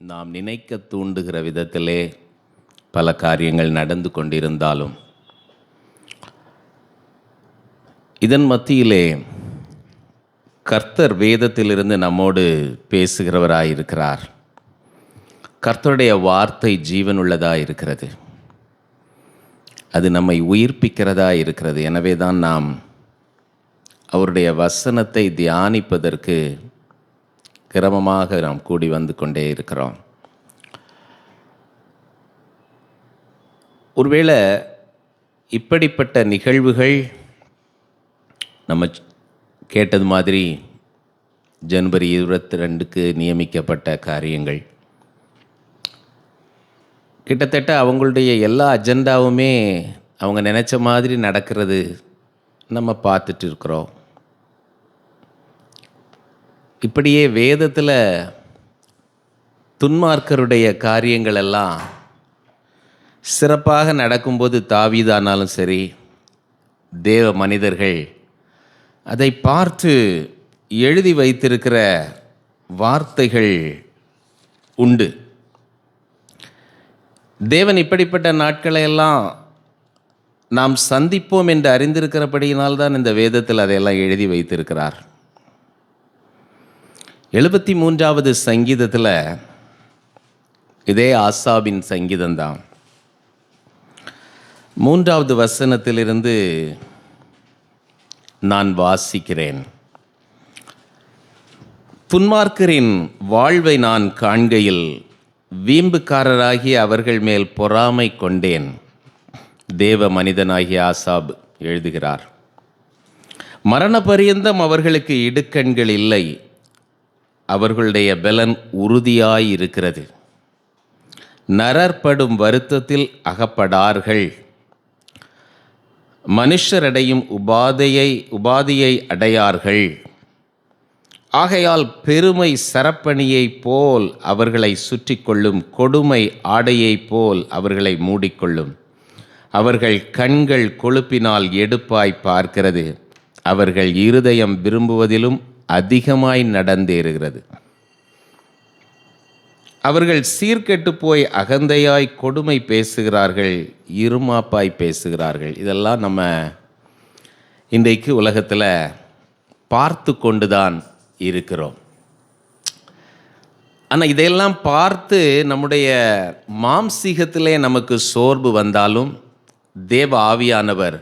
நாம் நினைக்க தூண்டுகிற விதத்திலே பல காரியங்கள் நடந்து கொண்டிருந்தாலும் இதன் மத்தியிலே கர்த்தர் வேதத்திலிருந்து நம்மோடு பேசுகிறவராயிருக்கிறார். கர்த்தருடைய வார்த்தை ஜீவனுள்ளதாக இருக்கிறது, அது நம்மை உயிர்ப்பிக்கிறதா இருக்கிறது. எனவே தான் நாம் அவருடைய வசனத்தை தியானிப்பதற்கு கிரமமாக நாம் கூடி வந்து கொண்டே இருக்கிறோம். ஒருவேளை இப்படிப்பட்ட நிகழ்வுகள் நம்ம கேட்டது மாதிரி ஜனவரி 22க்கு நியமிக்கப்பட்ட காரியங்கள், கிட்டத்தட்ட அவங்களுடைய எல்லா அஜெண்டாவுமே அவங்க நினச்ச மாதிரி நடக்கிறது நம்ம பார்த்துட்டு இருக்கிறோம். இப்படியே வேதத்தில் துன்மார்க்கருடைய காரியங்கள் எல்லாம் சிறப்பாக நடக்கும்போது தாவீதானாலும் சரி, தேவ மனிதர்கள் அதை பார்த்து எழுதி வைத்திருக்கிற வார்த்தைகள் உண்டு. தேவன் இப்படிப்பட்ட நாட்களை எல்லாம் நாம் சந்திப்போம் என்று அறிந்திருக்கிறபடியினால்தான் இந்த வேதத்தில் அதையெல்லாம் எழுதி வைத்திருக்கிறார். 73வது சங்கீதத்தில் இதே ஆசாபின் சங்கீதம்தான் 3வது வசனத்திலிருந்து நான் வாசிக்கிறேன். துன்மார்க்கரின் வாழ்வை நான் காண்கையில் வீம்புக்காரராகிய அவர்கள் மேல் பொறாமை கொண்டேன். தேவ மனிதனாகிய ஆசாப் எழுதுகிறார். மரண பரியந்தம் அவர்களுக்கு இடுக்கண்கள் இல்லை, அவர்களுடைய பலன் உறுதியாயிருக்கிறது. நரற்படும் வருத்தத்தில் அகப்படார்கள். மனுஷரடையும் உபாதியை அடையார்கள். ஆகையால் பெருமை சரப்பணியை போல் அவர்களை சுற்றி கொள்ளும், கொடுமை ஆடையை போல் அவர்களை மூடிக்கொள்ளும். அவர்கள் கண்கள் கொழுப்பினால் எடுப்பாய் பார்க்கிறது, அவர்கள் இருதயம் விரும்புவதிலும் அதிகமாய் நடந்தேறுகிறது. அவர்கள் சீர்கெட்டு போய் அகந்தையாய் கொடுமை பேசுகிறார்கள், இருமாப்பாய் பேசுகிறார்கள். இதெல்லாம் நம்ம இன்றைக்கு உலகத்தில் பார்த்து கொண்டுதான் இருக்கிறோம். ஆனால் இதையெல்லாம் பார்த்து நம்முடைய மாம்சீகத்திலே நமக்கு சோர்வு வந்தாலும் தேவ ஆவியானவர்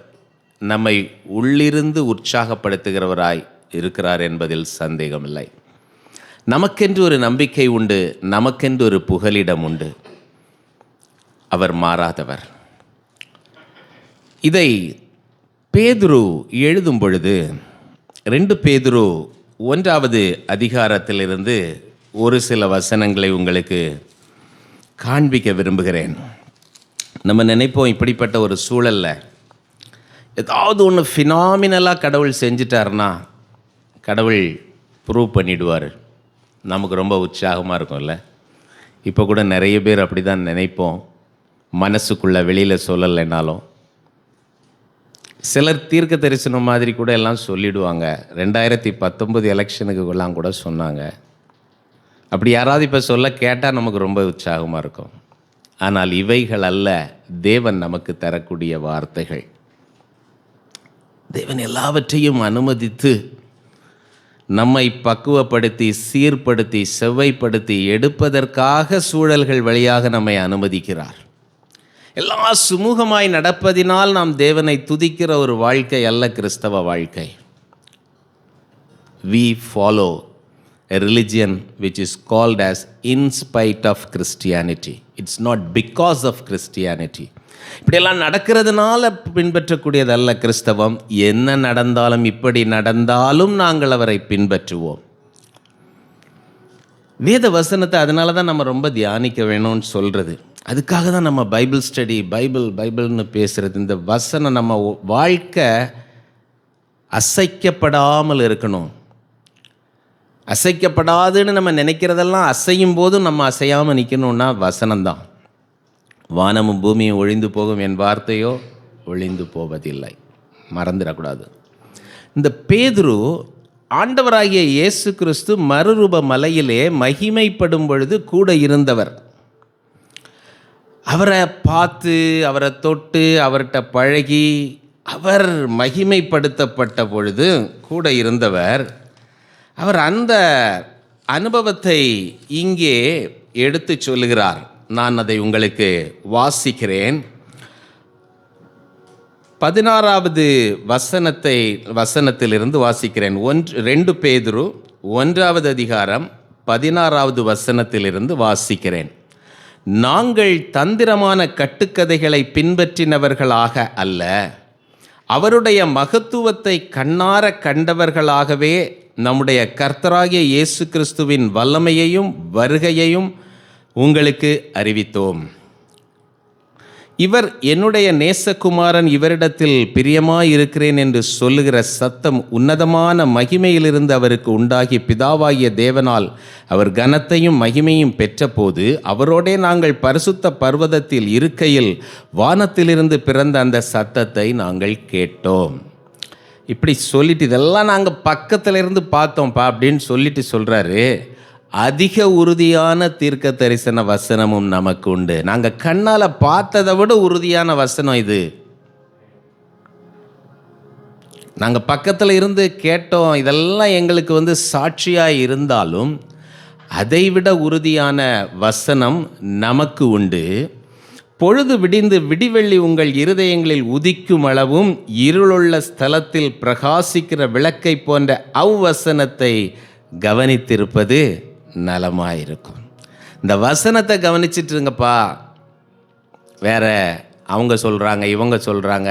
நம்மை உள்ளிருந்து உற்சாகப்படுத்துகிறவராய் இருக்கிறார் என்பதில் சந்தேகமில்லை. நமக்கென்று ஒரு நம்பிக்கை உண்டு, நமக்கென்று ஒரு புகலிடம் உண்டு. அவர் மாறாதவர். இதை பேதுரு எழுதும் பொழுது 2 பேதுரு 1வது அதிகாரத்திலிருந்து ஒரு சில வசனங்களை உங்களுக்கு காண்பிக்க விரும்புகிறேன். நம்ம நினைப்போம் இப்படிப்பட்ட ஒரு சூழலில் ஏதாவது ஒன்று ஃபினாமினலாக கடவுள் செஞ்சிட்டாருன்னா கடவுள் ப்ரூவ் பண்ணிவிடுவார், நமக்கு ரொம்ப உற்சாகமாக இருக்கும்ல. இப்போ கூட நிறைய பேர் அப்படி தான் நினைப்போம், மனசுக்குள்ளே வெளியில் சொல்லலைனாலும். சிலர் தீர்க்க தரிசனம் மாதிரி கூட எல்லாம் சொல்லிவிடுவாங்க. 2019 எலெக்ஷனுக்குலாம் கூட சொன்னாங்க. அப்படி யாராவது இப்போ சொல்ல கேட்டால் நமக்கு ரொம்ப உற்சாகமாக இருக்கும். ஆனால் இவைகள் அல்ல தேவன் நமக்கு தரக்கூடிய வார்த்தைகள். தேவன் எல்லாவற்றையும் அனுமதித்து நம்மை பக்குவப்படுத்தி சீர்படுத்தி செவ்வைப்படுத்தி எடுப்பதற்காக சூழல்கள் வழியாக நம்மை அனுமதிக்கிறார். எல்லாம் சுமூகமாய் நடப்பதினால் நாம் தேவனை துதிக்கிற ஒரு வாழ்க்கை அல்ல கிறிஸ்தவ வாழ்க்கை. We follow a religion which is called as in spite of Christianity. It's not because of Christianity. இப்படியெல்லாம் நடக்கிறதுனால பின்பற்றக்கூடியதல்ல கிறிஸ்தவம். என்ன நடந்தாலும், இப்படி நடந்தாலும் நாங்கள் அவரை பின்பற்றுவோம். வேத வசனத்தை அதனால தான் நம்ம ரொம்ப தியானிக்க வேணும்னு சொல்கிறது. அதுக்காக தான் நம்ம பைபிள் ஸ்டடி, பைபிள்னு பேசுகிறது. இந்த வசனம் நம்ம வாழ்க்கை அசைக்கப்படாமல் இருக்கணும். அசைக்கப்படாதுன்னு நம்ம நினைக்கிறதெல்லாம் அசையும் போதும் நம்ம அசையாமல் நிற்கணுன்னா வசனம்தான். வானமும் பூமியும் ஒழிந்து போகும், என் வார்த்தையோ ஒழிந்து போவதில்லை. மறந்துடக்கூடாது. இந்த பேதுரு ஆண்டவராகிய இயேசு கிறிஸ்து மறுரூப மலையிலே மகிமைப்படும் பொழுது கூட இருந்தவர். அவரை பார்த்து, அவரை தொட்டு, அவர்கிட்ட பழகி, அவர் மகிமைப்படுத்தப்பட்ட பொழுது கூட இருந்தவர். அவர் அந்த அனுபவத்தை இங்கே எடுத்து சொல்லுகிறார். நான் அதை உங்களுக்கு வாசிக்கிறேன். 16வது வசனத்திலிருந்து வாசிக்கிறேன். 2 பேதுரு 1வது அதிகாரம் 16வது வசனத்திலிருந்து வாசிக்கிறேன். நாங்கள் தந்திரமான கட்டுக்கதைகளை பின்பற்றினவர்களாக அல்ல, அவருடைய மகத்துவத்தை கண்ணார கண்டவர்களாகவே நம்முடைய கர்த்தராகிய இயேசு கிறிஸ்துவின் வல்லமையையும் வருகையையும் உங்களுக்கு அறிவித்தோம். இவர் என்னுடைய நேசகுமாரன், இவரிடத்தில் பிரியமாயிருக்கிறேன் என்று சொல்லுகிற சத்தம் உன்னதமான மகிமையிலிருந்து அவருக்கு உண்டாகி பிதாவாகிய தேவனால் அவர் கனத்தையும் மகிமையும் பெற்றபோது அவரோடே நாங்கள் பரிசுத்த பர்வதத்தில் இருக்கையில் வானத்திலிருந்து பிறந்த அந்த சத்தத்தை நாங்கள் கேட்டோம். இப்படி சொல்லிட்டு, இதெல்லாம் நாங்கள் பக்கத்தில் இருந்து பார்த்தோம்ப்பா அப்படின்னு சொல்லிட்டு சொல்கிறாரு. அதிக உறுதியான தீர்க்க தரிசன வசனமும் நமக்கு உண்டு. நாங்கள் கண்ணால் பார்த்ததை விட உறுதியான வசனம் இது. நாங்கள் பக்கத்தில் இருந்து கேட்டோம், இதெல்லாம் எங்களுக்கு சாட்சியாக இருந்தாலும் அதைவிட உறுதியான வசனம் நமக்கு உண்டு. பொழுது விடிந்து விடிவெள்ளி உங்கள் இருதயங்களில் உதிக்கும் அளவும் இருளுள்ள ஸ்தலத்தில் பிரகாசிக்கிற விளக்கை போன்ற அவ்வசனத்தை கவனித்திருப்பது நலமாயிருக்கும். இந்த வசனத்தை கவனிச்சிட்ருங்கப்பா. வேற அவங்க சொல்கிறாங்க, இவங்க சொல்கிறாங்க,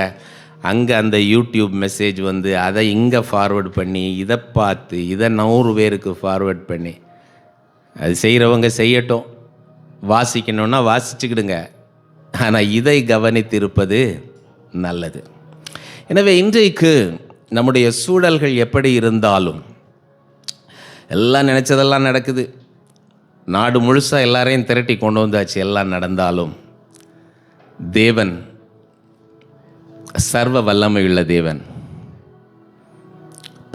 அங்கே அந்த யூடியூப் மெசேஜ் அதை இங்கே ஃபார்வேர்ட் பண்ணி, இதை பார்த்து இதை 100 பேருக்கு ஃபார்வேர்ட் பண்ணி, அது செய்கிறவங்க செய்யட்டும், வாசிக்கணுன்னா வாசிச்சுக்கிடுங்க. ஆனால் இதை கவனித்திருப்பது நல்லது. எனவே இன்றைக்கு நம்முடைய சூழல்கள் எப்படி இருந்தாலும், எல்லாம் நினச்சதெல்லாம் நடக்குது, நாடு முழுசாக எல்லாரையும் திரட்டி கொண்டு வந்தாச்சு, எல்லாம் நடந்தாலும் தேவன் சர்வ வல்லமையுள்ள தேவன்,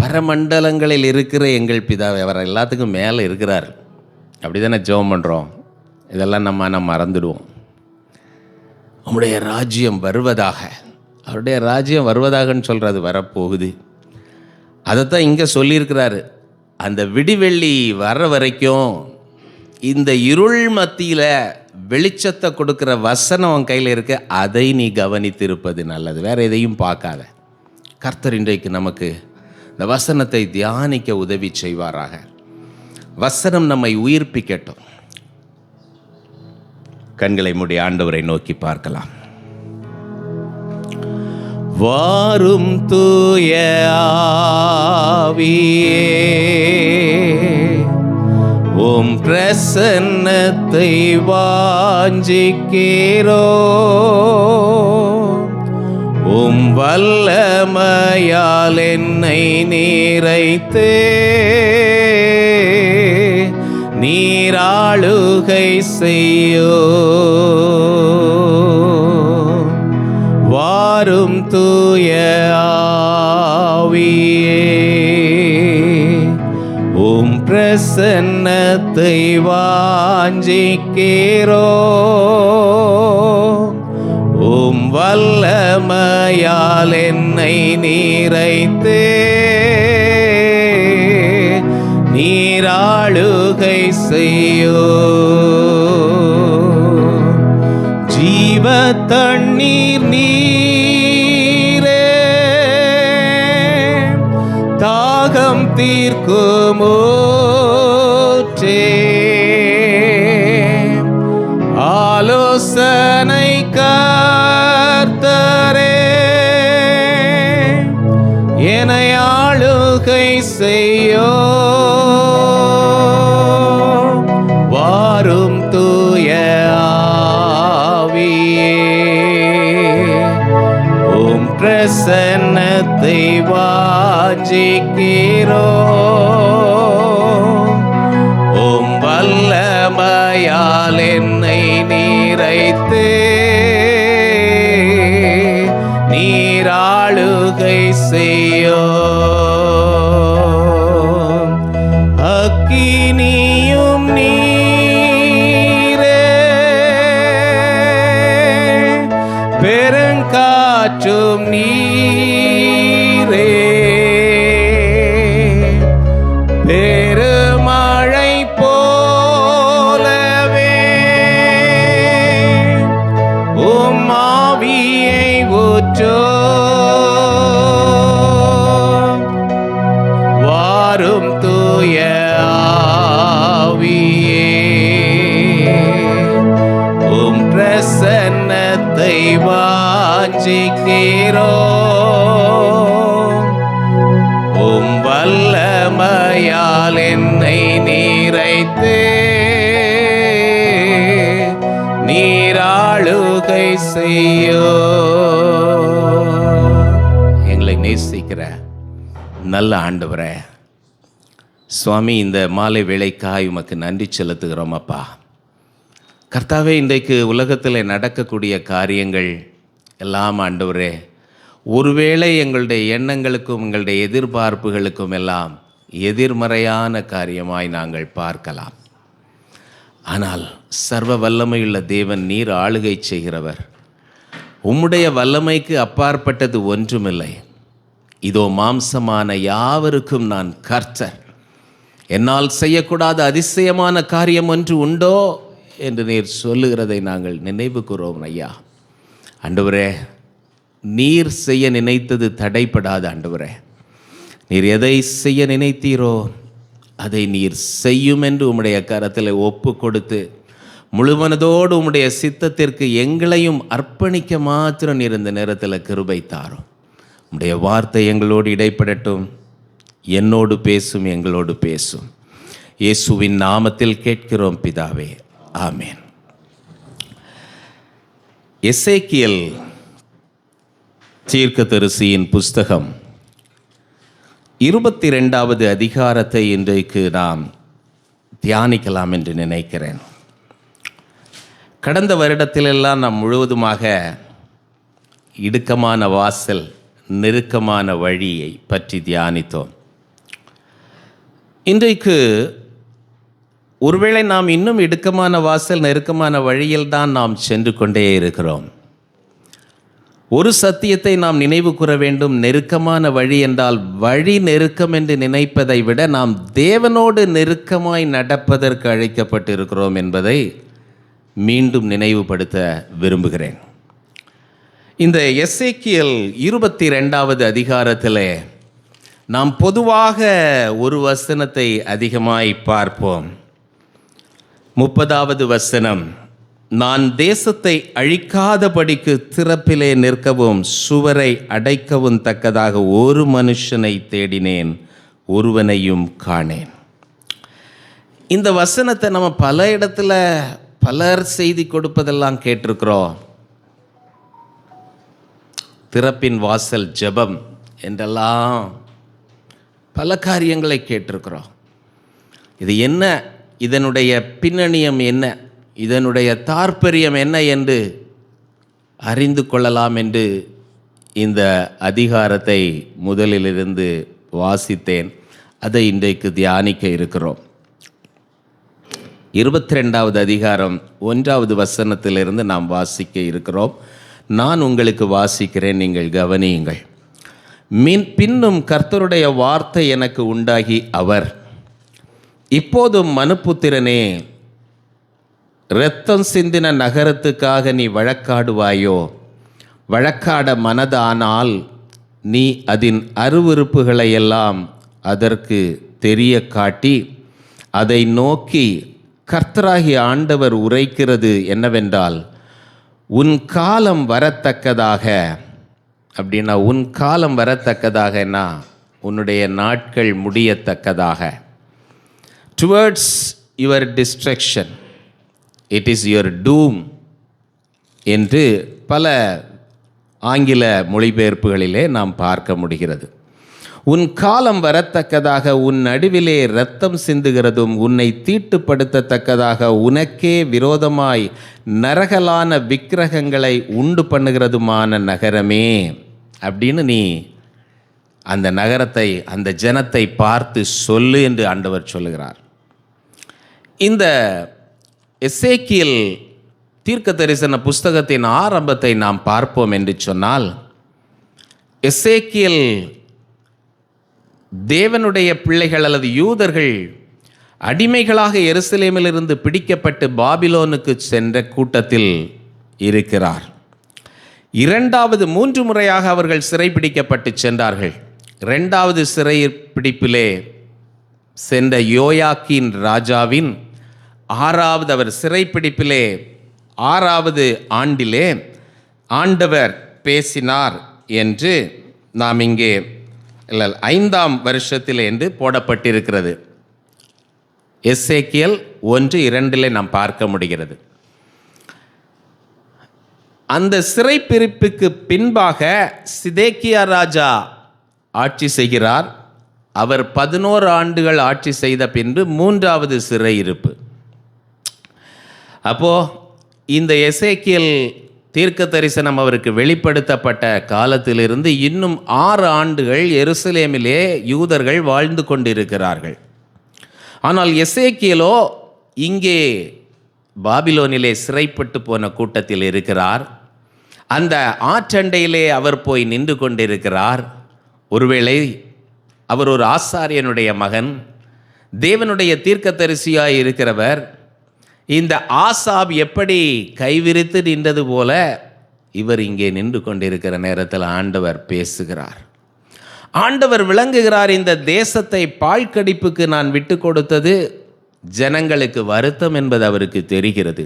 பரமண்டலங்களில் இருக்கிற எங்கள் பிதாவை, அவர் எல்லாத்துக்கும் மேலே இருக்கிறார். அப்படி தானே ஜெபம் பண்ணுறோம். இதெல்லாம் நம்ம மறந்துடுவோம். அவருடைய ராஜ்யம் வருவதாக, அவருடைய ராஜ்யம் வருவதாகன்னு சொல்கிறது, வரப்போகுது. அதைத்தான் இங்கே சொல்லியிருக்கிறாரு. அந்த விடிவெள்ளி வர்ற வரைக்கும் இந்த இருள் மத்தியில் வெளிச்சத்தை கொடுக்குற வசனம் உன் கையில் இருக்க, அதை நீ கவனித்திருப்பது நல்லது. வேறு எதையும் பார்க்காத. கர்த்தர் இன்றைக்கு நமக்கு இந்த வசனத்தை தியானிக்க உதவி செய்வாராக. வசனம் நம்மை உயிர்ப்பிக்கட்டும். கண்களை மூடி ஆண்டவரை நோக்கி பார்க்கலாம். வாரும் தூய ஆவியே, உம் பிரசன்னத்தை வாஞ்சிக்கிறோ, உம் வல்லமையால் என்னை நிறைத்து நீராளுகை செய்யோ. வாரும் தூய ஆவியே, உம் பிரசன்னத்தை வாஞ்சிக்கிறோ, உம் வல்லமையால் என்னை நிறைத்து நீராளுகை செய்யோ. ஜீவ தண்ணீர் நீரே, தாகம் தீர்க்குமோ ஆலோசனை கர்த்தரே, என்னை ஆளுகை செய்யோ. வாரும் தூய ஆவியே, உம் பிரசன்னத்தை வாஞ்சிக்கிறோ, உம் வல்லமையால் என்னை நிறைத்து நீராளுகை செய்யோ. காற்றும் நீரே, பெருமழை போலவே உம் ஆவியை ஊற்றும். வாரும் தூய ஆவியே, உம் பிரசன்னத்தை வாஞ்சிக்கிறோம். உம் வல்லமையால் என்னை நீரைத்து நீராளுகை செய்யோ. எங்களை நேசிக்கிற நல்ல ஆண்டவரே, சுவாமி, இந்த மாலை வேளைக்காய் உமக்கு நன்றி செலுத்துகிறோம் அப்பா. கர்த்தாவே, இன்றைக்கு உலகத்தில் நடக்கக்கூடிய காரியங்கள் எல்லாம் ஆண்டவரே, ஒருவேளை எங்களுடைய எண்ணங்களுக்கும் எங்களுடைய எதிர்பார்ப்புகளுக்கும் எல்லாம் எதிர்மறையான காரியமாய் நாங்கள் பார்க்கலாம். ஆனால் சர்வ வல்லமையுள்ள தேவன், நீர் ஆளுகை செய்கிறவர். உம்முடைய வல்லமைக்கு அப்பாற்பட்டது ஒன்றுமில்லை. இதோ மாம்சமான யாவருக்கும் நான் கர்த்தர், என்னால் செய்யக்கூடாத அதிசயமான காரியம் ஒன்று உண்டோ என்று நீர் சொல்லுகிறதை நாங்கள் நினைவு கூறுவோம் ஐயா. ஆண்டவரே, நீர் செய்ய நினைத்தது தடைப்படாத ஆண்டவரே. நீர் எதை செய்ய நினைத்தீரோ அதை நீர் செய்யும் என்று உம்முடைய கரத்தில் ஒப்பு கொடுத்து முழுமனதோடு உம்முடைய சித்தத்திற்கு எங்களையும் அர்ப்பணிக்க மாத்திரம் நீர் இந்த நேரத்தில் கிருபை தாரும். உம்முடைய வார்த்தை எங்களோடு இடைப்படட்டும். என்னோடு பேசும், எங்களோடு பேசும். இயேசுவின் நாமத்தில் கேட்கிறோம் பிதாவே, ஆமேன். எசேக்கியேல் தீர்க்கதரிசியின் புஸ்தகம் 22வது அதிகாரத்தை இன்றைக்கு நாம் தியானிக்கலாம் என்று நினைக்கிறேன். கடந்த வருடத்திலெல்லாம் நாம் முழுவதுமாக இடுக்கமான வாசல், நெருக்கமான வழியை பற்றி தியானித்தோம். இன்றைக்கு ஒருவேளை நாம் இன்னும் இடுக்கமான வாசல், நெருக்கமான வழியில் தான் நாம் சென்று கொண்டே இருக்கிறோம். ஒரு சத்தியத்தை நாம் நினைவு கூற வேண்டும். நெருக்கமான வழி என்றால் வழி நெருக்கம் என்று நினைப்பதை விட நாம் தேவனோடு நெருக்கமாய் நடப்பதற்கு அழைக்கப்பட்டு இருக்கிறோம் என்பதை மீண்டும் நினைவுபடுத்த விரும்புகிறேன். இந்த எசேக்கியேல் 22வது அதிகாரத்தில் நாம் பொதுவாக ஒரு வசனத்தை அதிகமாய் பார்ப்போம். 30வது வசனம், நான் தேசத்தை அழிக்காதபடிக்கு திறப்பிலே நிற்கவும் சுவரை அடைக்கவும் தக்கதாக ஒரு மனுஷனை தேடினேன், ஒருவனையும் காணேன். இந்த வசனத்தை நம்ம பல இடத்துல பலர் செய்தி கொடுப்பதெல்லாம் கேட்டிருக்கிறோம். திறப்பின் வாசல் ஜெபம் என்றெல்லாம் பல காரியங்களை கேட்டிருக்கிறோம். இது என்ன, இதனுடைய பின்னணியம் என்ன, இதனுடைய தாற்பயம் என்ன என்று அறிந்து கொள்ளலாம் என்று இந்த அதிகாரத்தை முதலிலிருந்து வாசித்தேன். அதை இன்றைக்கு தியானிக்க இருக்கிறோம். 22வது அதிகாரம் 1வது வசனத்திலிருந்து நாம் வாசிக்க இருக்கிறோம். நான் உங்களுக்கு வாசிக்கிறேன், நீங்கள் கவனியுங்கள். பின்னும் கர்த்தருடைய வார்த்தை எனக்கு உண்டாகி அவர், இப்போதும் மனுப்புத்திரனே, இரத்தம் சிந்தின நகரத்துக்காக நீ வழக்காடுவாயோ? வழக்காட மனதானால் நீ அதன் அருவருப்புகளையெல்லாம் அதற்கு தெரிய காட்டி அதை நோக்கி, கர்த்தராகிய ஆண்டவர் உரைக்கிறது என்னவென்றால், உன் காலம் வரத்தக்கதாக, அப்படின்னா உன் காலம் வரத்தக்கதாகனா உன்னுடைய நாட்கள் முடியத்தக்கதாக, towards your destruction, it is your doom என்று பல ஆங்கில மொழிபெயர்ப்புகளிலே நாம் பார்க்க முடிகிறது. உன் காலம் வரத்தக்கதாக, உன் நடுவிலே இரத்தம் சிந்துகிறதும் உன்னை தீட்டுப்படுத்தத்தக்கதாக உனக்கே விரோதமாய் நரகலான விக்கிரகங்களை உண்டு பண்ணுகிறதுமான நகரமே அப்படின்னு நீ அந்த நகரத்தை, அந்த ஜனத்தை பார்த்து சொல்லு என்று ஆண்டவர் சொல்லுகிறார். இந்த எசேக்கியேல் தீர்க்க தரிசன புஸ்தகத்தின் ஆரம்பத்தை நாம் பார்ப்போம் என்று சொன்னால், எசேக்கியேல் தேவனுடைய பிள்ளைகள் அல்லது யூதர்கள் அடிமைகளாக எருசலேமிலிருந்து பிடிக்கப்பட்டு பாபிலோனுக்கு சென்ற கூட்டத்தில் இருக்கிறார். 3 முறையாக அவர்கள் சிறைப்பிடிக்கப்பட்டு சென்றார்கள். 2வது சிறை பிடிப்பிலே சென்ற யோயாக்கீன் ராஜாவின் 6வது அவர் சிறைப்பிடிப்பிலே 6வது ஆண்டிலே ஆண்டவர் பேசினார் என்று நாம் இங்கே 5ஆம் வருஷத்திலே என்று போடப்பட்டிருக்கிறது. எசேக்கியேல் 1:2 நாம் பார்க்க முடிகிறது. அந்த சிறைப்பிடிப்புக்கு பின்பாக சிதேக்கியா ராஜா ஆட்சி செய்கிறார். அவர் 11 ஆண்டுகள் ஆட்சி செய்த பின்பு 3வது சிறையிருப்பு. அப்போ இந்த எசேக்கியேல் தீர்க்க தரிசனம் அவருக்கு வெளிப்படுத்தப்பட்ட காலத்திலிருந்து இன்னும் 6 ஆண்டுகள் எருசலேமிலே யூதர்கள் வாழ்ந்து கொண்டிருக்கிறார்கள். ஆனால் எசேக்கியேலோ இங்கே பாபிலோனிலே சிறைப்பட்டு போன கூட்டத்தில் இருக்கிறார். அந்த ஆற்றண்டையிலே அவர் போய் நின்று கொண்டிருக்கிறார். ஒருவேளை அவர் ஒரு ஆசாரியனுடைய மகன், தேவனுடைய தீர்க்கதரிசியாய் இருக்கிறவர். இந்த ஆசாப் எப்படி கைவிரித்து நின்றது போல இவர் இங்கே நின்று கொண்டிருக்கிற நேரத்தில் ஆண்டவர் பேசுகிறார். ஆண்டவர் விளங்குகிறார், இந்த தேசத்தை பாழ்கடிப்புக்கு நான் விட்டு கொடுத்தது ஜனங்களுக்கு வருத்தம் என்பது அவருக்கு தெரிகிறது.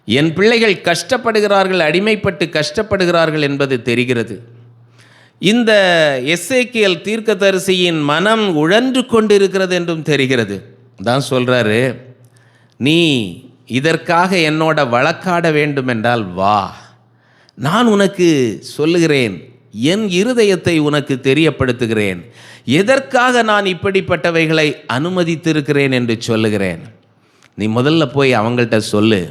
என் பிள்ளைகள் கஷ்டப்படுகிறார்கள், அடிமைப்பட்டு கஷ்டப்படுகிறார்கள் என்பது தெரிகிறது. இந்த எசேக்கியேல் தீர்க்கதரிசியின் மனம் உழன்று கொண்டிருக்கிறது என்றும் தெரிகிறது. தான் சொல்கிறாரு, நீ இதற்காக என்னோட வழக்காட வேண்டும் என்றால் வா, நான் உனக்கு சொல்லுகிறேன், என் இருதயத்தை உனக்கு தெரியப்படுத்துகிறேன், எதற்காக நான் இப்படிப்பட்டவைகளை அனுமதித்திருக்கிறேன் என்று சொல்லுகிறேன். நீ முதல்ல போய் அவங்கள்ட்ட சொல்லு.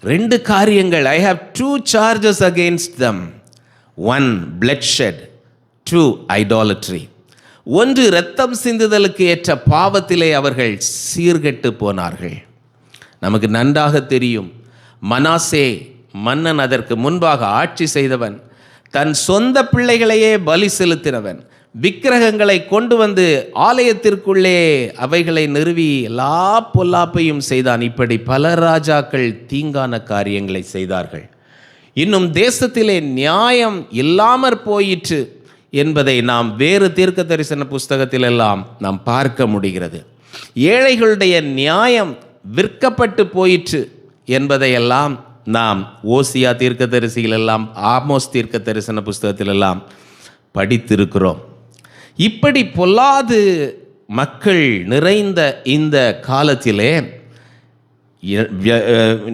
2 காரியங்கள், I have 2 charges against them. 1 bloodshed, 2 idolatry. 1 இரத்தம் சிந்துதலுக்கு ஏற்ற பாவத்திலே அவர்கள் சீர்கெட்டு போனார்கள். நமக்கு நன்றாக தெரியும், மனாசே மன்னன் அதற்கு முன்பாக ஆட்சி செய்தவன், தன் சொந்த பிள்ளைகளையே பலி செலுத்தினவன், விக்கிரகங்களை கொண்டு வந்து ஆலயத்திற்குள்ளே அவைகளை நிறுவி எல்லா பொல்லாப்பையும் செய்தான். இப்படி பல ராஜாக்கள் தீங்கான காரியங்களை செய்தார்கள். இன்னும் தேசத்திலே நியாயம் இல்லாமற் போயிற்று என்பதை நாம் வேறு தீர்க்க தரிசன புஸ்தகத்திலெல்லாம் நாம் பார்க்க முடிகிறது. ஏழைகளுடைய நியாயம் விற்கப்பட்டு போயிற்று என்பதையெல்லாம் நாம் ஓசியா தீர்க்க தரிசிகளெல்லாம், ஆமோஸ் தீர்க்க தரிசன புஸ்தகத்திலெல்லாம் படித்திருக்கிறோம். இப்படி பொல்லாது மக்கள் நிறைந்த இந்த காலத்திலே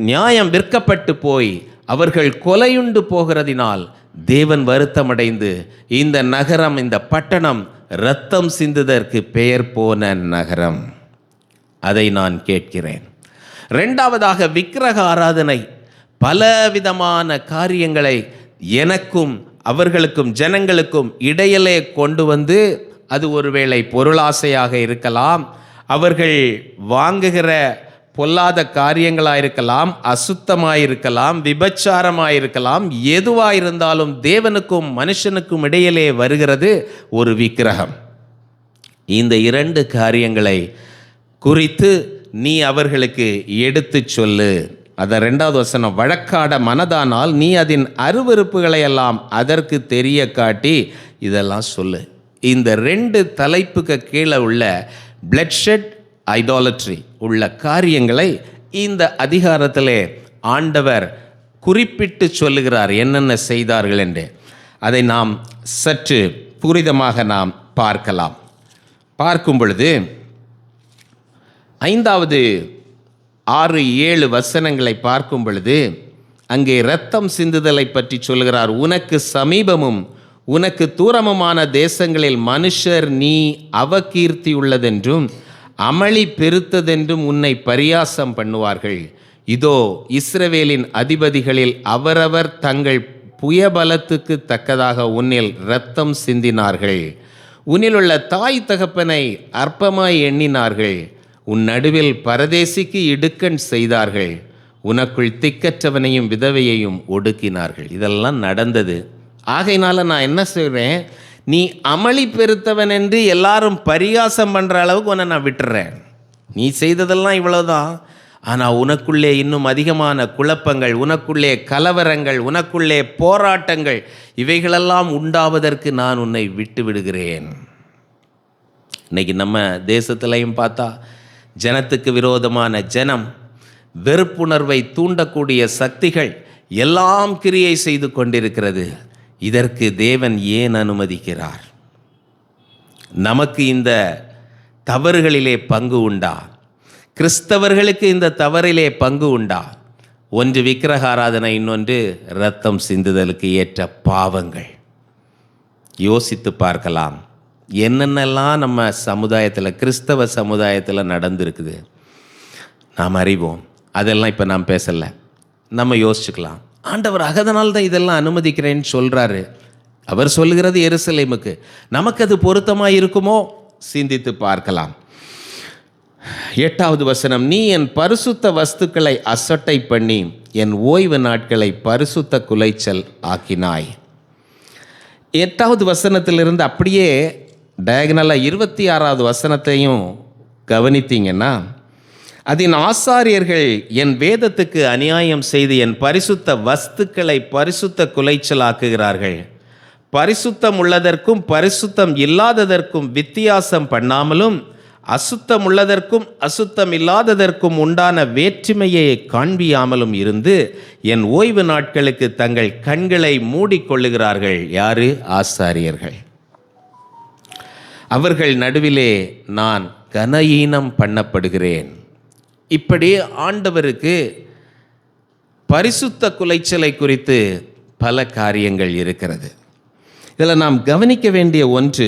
நியாயம் விற்கப்பட்டு போய் அவர்கள் கொலையுண்டு போகிறதினால் தேவன் வருத்தமடைந்து இந்த நகரம், இந்த பட்டணம் இரத்தம் சிந்துதற்கு பெயர் போன நகரம். அதை நான் கேட்கிறேன். 2வதாக விக்கிரக ஆராதனை, பலவிதமான காரியங்களை எனக்கும் அவர்களுக்கும் ஜனங்களுக்கும் இடையிலே கொண்டு வந்து, அது ஒருவேளை பொருளாசையாக இருக்கலாம், அவர்கள் வாங்குகிற பொல்லாத காரியங்களாயிருக்கலாம், அசுத்தமாயிருக்கலாம், விபச்சாரமாயிருக்கலாம், எதுவாயிருந்தாலும் தேவனுக்கும் மனுஷனுக்கும் இடையிலே வருகிறது ஒரு விக்கிரகம். இந்த 2 காரியங்களை குறித்து நீ அவர்களுக்கு எடுத்து சொல்லு. அத 2வது வசனம், வழக்காட மனதானால் நீ அதன் அருவருப்புகளை எல்லாம் அதற்கு தெரிய காட்டி இதெல்லாம் சொல்லு. இந்த 2 தலைப்புக்கு கீழே உள்ள bloodshed, idolatry உள்ள காரியங்களை இந்த அதிகாரத்திலே ஆண்டவர் குறிப்பிட்டு சொல்லுகிறார், என்னென்ன செய்தார்கள் என்று. அதை நாம் சற்று புரிதமாக நாம் பார்க்கலாம். பார்க்கும் பொழுது 5வது 6-7 வசனங்களை பார்க்கும் பொழுது அங்கே இரத்தம் சிந்துதலை பற்றி சொல்கிறார். உனக்கு சமீபமும் உனக்கு தூரமுமான தேசங்களில் மனுஷர் நீ அவகீர்த்தி உள்ளதென்றும் அமளி பெருத்ததென்றும் உன்னை பரியாசம் பண்ணுவார்கள். இதோ இஸ்ரவேலின் அதிபதிகளில் அவரவர் தங்கள் புயபலத்துக்கு தக்கதாக உன்னில் இரத்தம் சிந்தினார்கள். உன்னிலுள்ள தாய் தகப்பனை அற்பமாய் எண்ணினார்கள். உன் நடுவில் பரதேசிக்கு இடுக்கண் செய்தார்கள். உனக்குள் திக்கற்றவனையும் விதவையையும் ஒடுக்கினார்கள். இதெல்லாம் நடந்தது. ஆகையினால நான் என்ன சொல்கிறேன், நீ அமளி பெருத்தவன் என்று எல்லாரும் பரிகாசம் பண்ணுற அளவுக்கு உன்னை நான் விட்டுறேன். நீ செய்ததெல்லாம் இவ்வளோதான். ஆனால் உனக்குள்ளே இன்னும் அதிகமான குழப்பங்கள், உனக்குள்ளே கலவரங்கள், உனக்குள்ளே போராட்டங்கள், இவைகளெல்லாம் உண்டாவதற்கு நான் உன்னை விட்டு விடுகிறேன். இன்றைக்கி நம்ம தேசத்துலையும் பார்த்தா ஜனத்துக்கு விரோதமான ஜனம், வெறுப்புணர்வை தூண்டக்கூடிய சக்திகள் எல்லாம் கிரியை செய்து கொண்டிருக்கிறது. இதற்கு தேவன் ஏன் அனுமதிக்கிறார்? நமக்கு இந்த தவறுகளிலே பங்கு உண்டா? கிறிஸ்தவர்களுக்கு இந்த தவறிலே பங்கு உண்டா? ஒன்று விக்கிரக ஆராதனை, இன்னொன்று இரத்தம் சிந்துதலுக்கு ஏற்ற பாவங்கள். யோசித்து பார்க்கலாம். என்னென்னலாம் நம்ம சமுதாயத்தில், கிறிஸ்தவ சமுதாயத்தில் நடந்திருக்குது நாம் அறிவோம். அதெல்லாம் இப்போ நாம் பேசலை, நம்ம யோசிச்சுக்கலாம். ஆண்டவர் அதனால் தான் இதெல்லாம் அனுமதிக்கிறேன்னு சொல்கிறாரு. அவர் சொல்லுகிறது எருசலேமுக்கு. நமக்கு அது பொருத்தமாக இருக்குமோ? சிந்தித்து பார்க்கலாம். 8வது வசனம், நீ என் பரிசுத்த வஸ்துக்களை அசட்டை பண்ணி என் ஓய்வு நாட்களை பரிசுத்த குலைச்சல் ஆக்கினாய். 8வது வசனத்திலிருந்து அப்படியே டயகனலாக 26வது வசனத்தையும் கவனித்தீங்கன்னா, அதன் ஆசாரியர்கள் என் வேதத்துக்கு அநியாயம் செய்து என் பரிசுத்த வஸ்துக்களை பரிசுத்த குலைச்சலாக்குகிறார்கள். பரிசுத்தம் உள்ளதற்கும் பரிசுத்தம் இல்லாததற்கும் வித்தியாசம் பண்ணாமலும் அசுத்தம் உள்ளதற்கும் அசுத்தம் இல்லாததற்கும் உண்டான வேற்றுமையை காண்பியாமலும் இருந்து என் ஓய்வு நாட்களுக்கு தங்கள் கண்களை மூடிக்கொள்ளுகிறார்கள். யாரு? ஆசாரியர்கள். அவர்கள் நடுவிலே நான் கனஈனம் பண்ணப்படுகிறேன். இப்படி ஆண்டவருக்கு பரிசுத்த குலைச்சலை குறித்து பல காரியங்கள் இருக்கிறது. இதில் நாம் கவனிக்க வேண்டிய ஒன்று,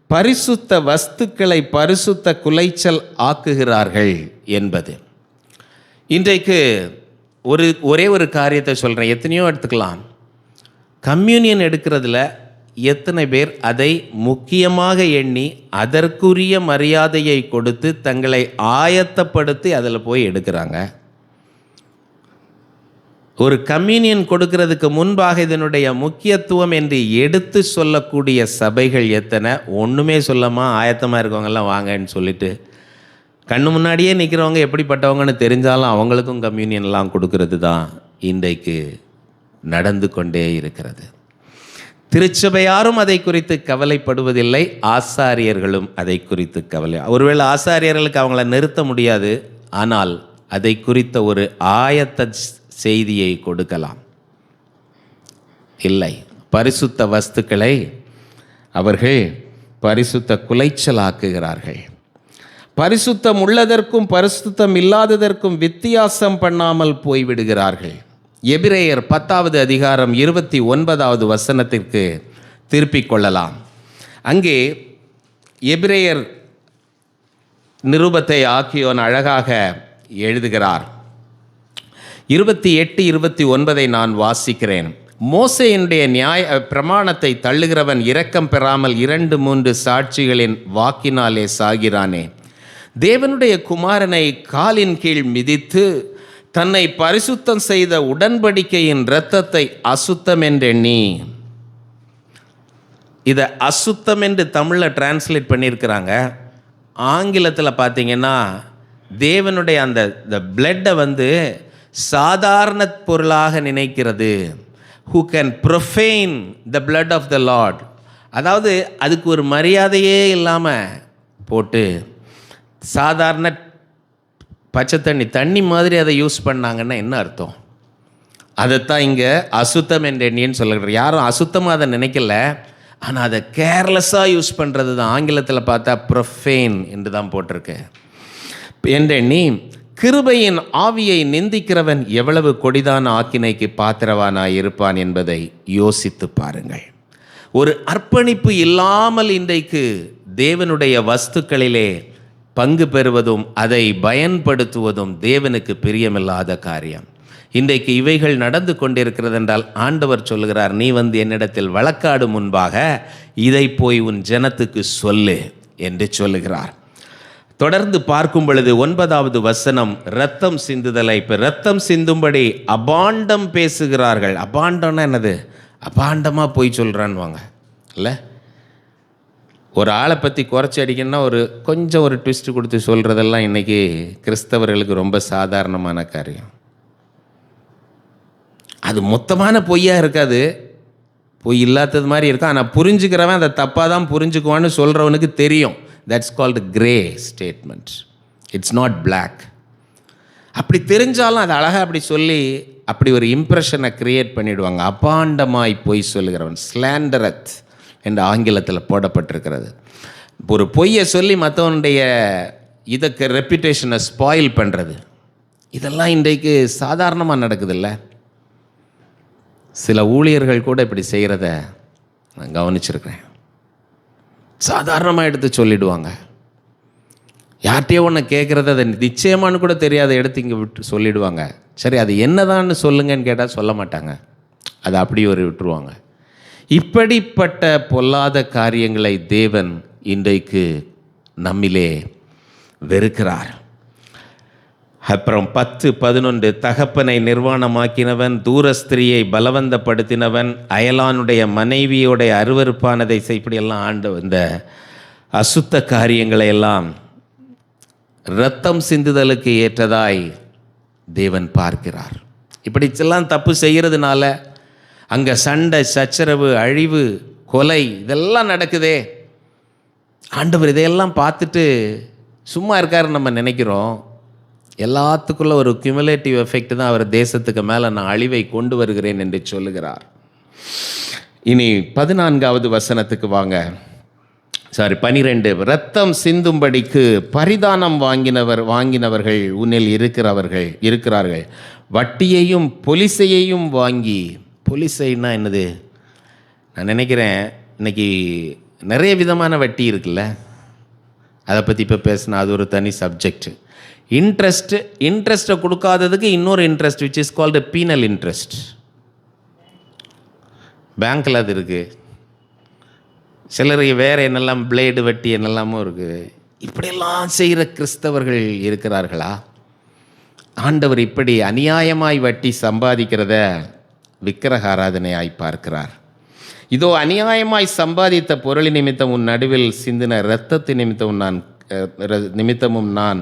பரிசுத்த வஸ்துக்களை பரிசுத்த குலைச்சல் ஆக்குகிறார்கள் என்பது. இன்றைக்கு ஒரே ஒரு காரியத்தை சொல்கிறேன், எத்தனையோ எடுத்துக்கலாம். கம்யூனியன் எடுக்கிறதுல எத்தனை பேர் அதை முக்கியமாக எண்ணி அதற்குரிய மரியாதையை கொடுத்து தங்களை ஆயத்தப்படுத்தி அதில் போய் எடுக்கிறாங்க? ஒரு கம்யூனியன் கொடுக்கிறதுக்கு முன்பாக இதனுடைய முக்கியத்துவம் என்று எடுத்து சொல்லக்கூடிய சபைகள் எத்தனை? ஒன்றுமே சொல்லாமா ஆயத்தமாக இருக்கவங்கெல்லாம் வாங்கன்னு சொல்லிட்டு கண்ணு முன்னாடியே நிற்கிறவங்க எப்படிப்பட்டவங்கன்னு தெரிஞ்சாலும் அவங்களுக்கும் கம்யூனியன்லாம் கொடுக்கறது தான் இன்றைக்கு நடந்து கொண்டே இருக்கிறது. திருச்சபையாரும் அதை குறித்து கவலைப்படுவதில்லை, ஆசாரியர்களும் அதை குறித்து கவலை. ஒருவேளை ஆசாரியர்களுக்கு அவங்கள நிறுத்த முடியாது, ஆனால் அதை குறித்த ஒரு ஆயத்த செய்தியை கொடுக்கலாம். இல்லை, பரிசுத்த வஸ்துக்களை அவர்கள் பரிசுத்த குலைச்சலாக்குகிறார்கள். பரிசுத்தம் உள்ளதற்கும் பரிசுத்தம் இல்லாததற்கும் வித்தியாசம் பண்ணாமல் போய்விடுகிறார்கள். எபிரேயர் 10வது அதிகாரம் 29வது வசனத்திற்கு திருப்பிக் கொள்ளலாம். அங்கே எபிரேயர் நிருபத்தை ஆக்கியோன் அழகாக எழுதுகிறார். 28, 29 நான் வாசிக்கிறேன். மோசேயினுடைய நியாய பிரமாணத்தை தள்ளுகிறவன் இரக்கம் பெறாமல் 2-3 சாட்சிகளின் வாக்கினாலே சாகிறானே. தேவனுடைய குமாரனை காலின் கீழ் மிதித்து தன்னை பரிசுத்தம் செய்த உடன்படிக்கையின் இரத்தத்தை அசுத்தம் என்றெண்ணி, இதை அசுத்தம் என்று தமிழில் டிரான்ஸ்லேட் பண்ணியிருக்கிறாங்க. ஆங்கிலத்தில் பார்த்தீங்கன்னா தேவனுடைய அந்த பிளட்டை சாதாரண பொருளாக நினைக்கிறது. who can profane the blood of the Lord, அதாவது அதுக்கு ஒரு மரியாதையே இல்லாமல் போட்டு சாதாரண பச்சை தண்ணி மாதிரி அதை யூஸ் பண்ணாங்கன்னா என்ன அர்த்தம்? அதைத்தான் இங்கே அசுத்தம் என்றெண்ணின்னு சொல்லுகிறார். யாரும் அசுத்தமாக அதை நினைக்கல, ஆனால் அதை கேர்லெஸ்ஸாக யூஸ் பண்ணுறது தான். ஆங்கிலத்தில் பார்த்தா ப்ரொஃபேன் என்று தான் போட்டிருக்கு. என்றெண்ணி கிருபையின் ஆவியை நிந்திக்கிறவன் எவ்வளவு கொடிதான ஆக்கினைக்கு பாத்திரவானாய் இருப்பான் என்பதை யோசித்து பாருங்கள். ஒரு அர்ப்பணிப்பு இல்லாமல் இன்றைக்கு தேவனுடைய வஸ்துக்களிலே பங்கு பெறுவதும் அதை பயன்படுத்துவதும் தேவனுக்கு பிரியமில்லாத காரியம். இன்றைக்கு இவைகள் நடந்து கொண்டிருக்கிறது என்றால் ஆண்டவர் சொல்லுகிறார், நீ என்னிடத்தில் வழக்காடு முன்பாக இதை போய் உன் ஜனத்துக்கு சொல்லு என்று சொல்லுகிறார். தொடர்ந்து பார்க்கும் பொழுது 9வது வசனம், இரத்தம் சிந்துதலை, இப்போ இரத்தம் சிந்தும்படி அபாண்டம் பேசுகிறார்கள். அபாண்டம்னா என்னது? அபாண்டமாக பொய் சொல்கிறான்வாங்க இல்லை. ஒரு ஆளை பற்றி குறைச்சி அடிக்கணும்னா கொஞ்சம் ஒரு ட்விஸ்ட் கொடுத்து சொல்கிறதெல்லாம் இன்றைக்கி கிறிஸ்தவர்களுக்கு ரொம்ப சாதாரணமான காரியம். அது மொத்தமான பொய்யாக இருக்காது, பொய் இல்லாதது மாதிரி இருக்கும். ஆனால் புரிஞ்சுக்கிறவன் அதை தப்பாக தான் புரிஞ்சுக்குவான்னு சொல்கிறவனுக்கு தெரியும். That's called grey statement, it's not black. அப்படி தெரிஞ்சாலும் அது அழகாக அப்படி சொல்லி அப்படி ஒரு இம்ப்ரெஷனை க்ரியேட் பண்ணிவிடுவாங்க. அபாண்டமாய் பொய் சொல்லுகிறவன், ஸ்லாண்டரத் என்று ஆங்கிலத்தில் போடப்பட்டிருக்கிறது. ஒரு பொய்யை சொல்லி மற்றவனுடைய இதுக்கு ரெப்யூட்டேஷனை ஸ்பாயில் பண்ணுறது, இதெல்லாம் இன்றைக்கு சாதாரணமாக நடக்குதில்ல. சில ஊழியர்கள் கூட இப்படி செய்கிறத நான் கவனிச்சிருக்கிறேன். சாதாரணமாக எடுத்து சொல்லிவிடுவாங்க. யார்கிட்டையோ ஒன்று கேட்குறது அதை நிச்சயமானு கூட தெரியாத எடுத்து இங்கே விட்டு சொல்லிவிடுவாங்க. சரி, அது என்னதான்னு சொல்லுங்கன்னு கேட்டால் சொல்ல மாட்டாங்க, அதை அப்படி விட்டுருவாங்க. இப்படிப்பட்ட பொல்லாத காரியங்களை தேவன் இன்றைக்கு நம்மிலே வெறுக்கிறார். அப்புறம் 10-11, தகப்பனை நிர்வாணமாக்கினவன், தூரஸ்திரியை பலவந்தப்படுத்தினவன், அயலானுடைய மனைவியோடைய அருவருப்பானதை இப்படியெல்லாம் இந்த அசுத்த காரியங்களை எல்லாம் இரத்தம் சிந்துதலுக்கு ஏற்றதாய் தேவன் பார்க்கிறார். இப்படிச்செல்லாம் தப்பு செய்கிறதுனால அங்கே சண்டை, சச்சரவு, அழிவு, கொலை இதெல்லாம் நடக்குதே. ஆண்டவர் இதையெல்லாம் பார்த்துட்டு சும்மா இருக்காருன்னு நம்ம நினைக்கிறோம். எல்லாத்துக்குள்ள ஒரு கியூமுலேட்டிவ் எஃபெக்ட் தான் அவர் தேசத்துக்கு மேலே நான் அழிவை கொண்டு வருகிறேன் என்று சொல்லுகிறார். இனி 14வது வசனத்துக்கு வாங்க. 12, இரத்தம் சிந்தும்படிக்கு பரிதானம் வாங்கினவர்கள் உன்னில் இருக்கிறார்கள். வட்டியையும் பொலிசையையும் வாங்கி, பொலிசைன்னா என்னது? நான் நினைக்கிறேன் இன்னைக்கு நிறைய விதமான வட்டி இருக்குல்ல, அதை பற்றி இப்போ பேசினா அது ஒரு தனி சப்ஜெக்ட். இன்ட்ரெஸ்ட்டை கொடுக்காததுக்கு இன்னொரு interest, which is called penal interest. பேங்க்கில் அது இருக்குது. சிலருக்கு வேறு என்னெல்லாம் பிளேடு வட்டி என்னெல்லாமும் இருக்குது. இப்படியெல்லாம் செய்கிற கிறிஸ்தவர்கள் இருக்கிறார்களா? ஆண்டவர் இப்படி அநியாயமாய் வட்டி சம்பாதிக்கிறத விக்கிரக ஆராதனையாய் பார்க்கிறார். இதோ அநியாயமாய் சம்பாதித்த பொருளின் நிமித்தம் உன் நடுவில் சிந்தின இரத்தத்தின் நிமித்தமும் நான்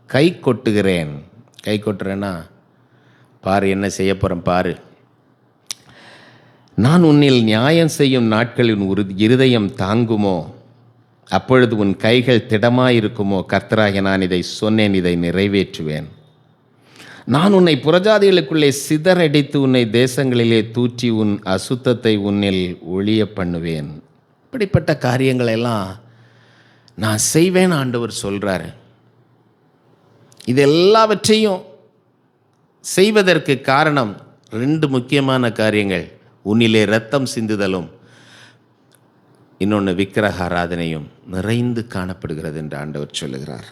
கை கொட்டுகிறேன். கை கொட்டுறேன்னா பாரு என்ன செய்ய போகிறேன் பாரு. நான் உன்னில் நியாயம் செய்யும் நாட்களின் இருதயம் தாங்குமோ? அப்பொழுது உன் கைகள் திடமாயிருக்குமோ? கர்த்தராகிய நான் இதை சொன்னேன், இதை நிறைவேற்றுவேன். நான் உன்னை புறஜாதிகளுக்குள்ளே சிதறடித்து உன்னை தேசங்களிலே தூற்றி உன் அசுத்தத்தை உன்னில் ஒழிய பண்ணுவேன். இப்படிப்பட்ட காரியங்களெல்லாம் நான் செய்வேன் ஆண்டவர் சொல்கிறாரு. இது எல்லாவற்றையும் செய்வதற்கு காரணம் 2 முக்கியமான காரியங்கள். உன்னிலே இரத்தம் சிந்துதலும், இன்னொன்று விக்கிரக ஆராதனையும் நிறைந்து காணப்படுகிறது என்று ஆண்டவர் சொல்லுகிறார்.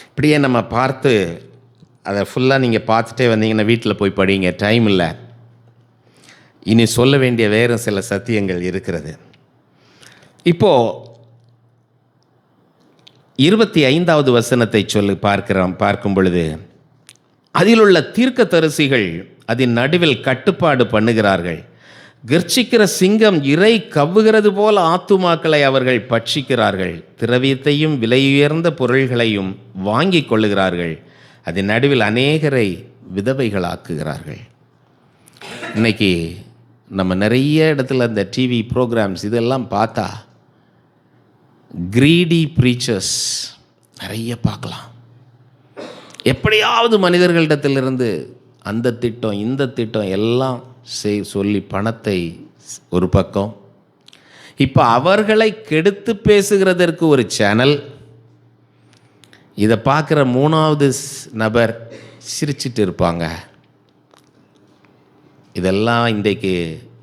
இப்படியே நம்ம பார்த்து அதை ஃபுல்லாக நீங்கள் பார்த்துட்டே வந்தீங்கன்னா வீட்டில் போய் படிங்க, டைம் இல்லை. இனி சொல்ல வேண்டிய வேறு சில சத்தியங்கள் இருக்கிறது. இப்போது 25வது வசனத்தை பார்க்கும் பொழுது, அதில் உள்ள தீர்க்கதரிசிகள் அதன் நடுவில் கட்டுப்பாடு பண்ணுகிறார்கள். கர்ச்சிக்கிற சிங்கம் இரை கவ்வுகிறது போல ஆத்துமாக்களை அவர்கள் பட்சிக்கிறார்கள். திரவியத்தையும் விலையுயர்ந்த பொருள்களையும் வாங்கி கொள்ளுகிறார்கள். அதன் நடுவில் அநேகரை விதவைகளாக்குகிறார்கள். இன்னைக்கு நம்ம நிறைய இடத்துல இந்த டிவி ப்ரோக்ராம்ஸ் இதெல்லாம் பார்த்தா கிரீடி ப்ரீச்சர்ஸ் நிறைய பார்க்கலாம். எப்படியாவது மனிதர்களிடத்திலிருந்து அந்த திட்டம் இந்த திட்டம் எல்லாம் சொல்லி பணத்தை ஒரு பக்கம், இப்போ அவர்களை கெடுத்து பேசுகிறதற்கு ஒரு சேனல், இதை பார்க்குற 3வது நபர் சிரிச்சிட்டு இருப்பாங்க. இதெல்லாம் இன்றைக்கு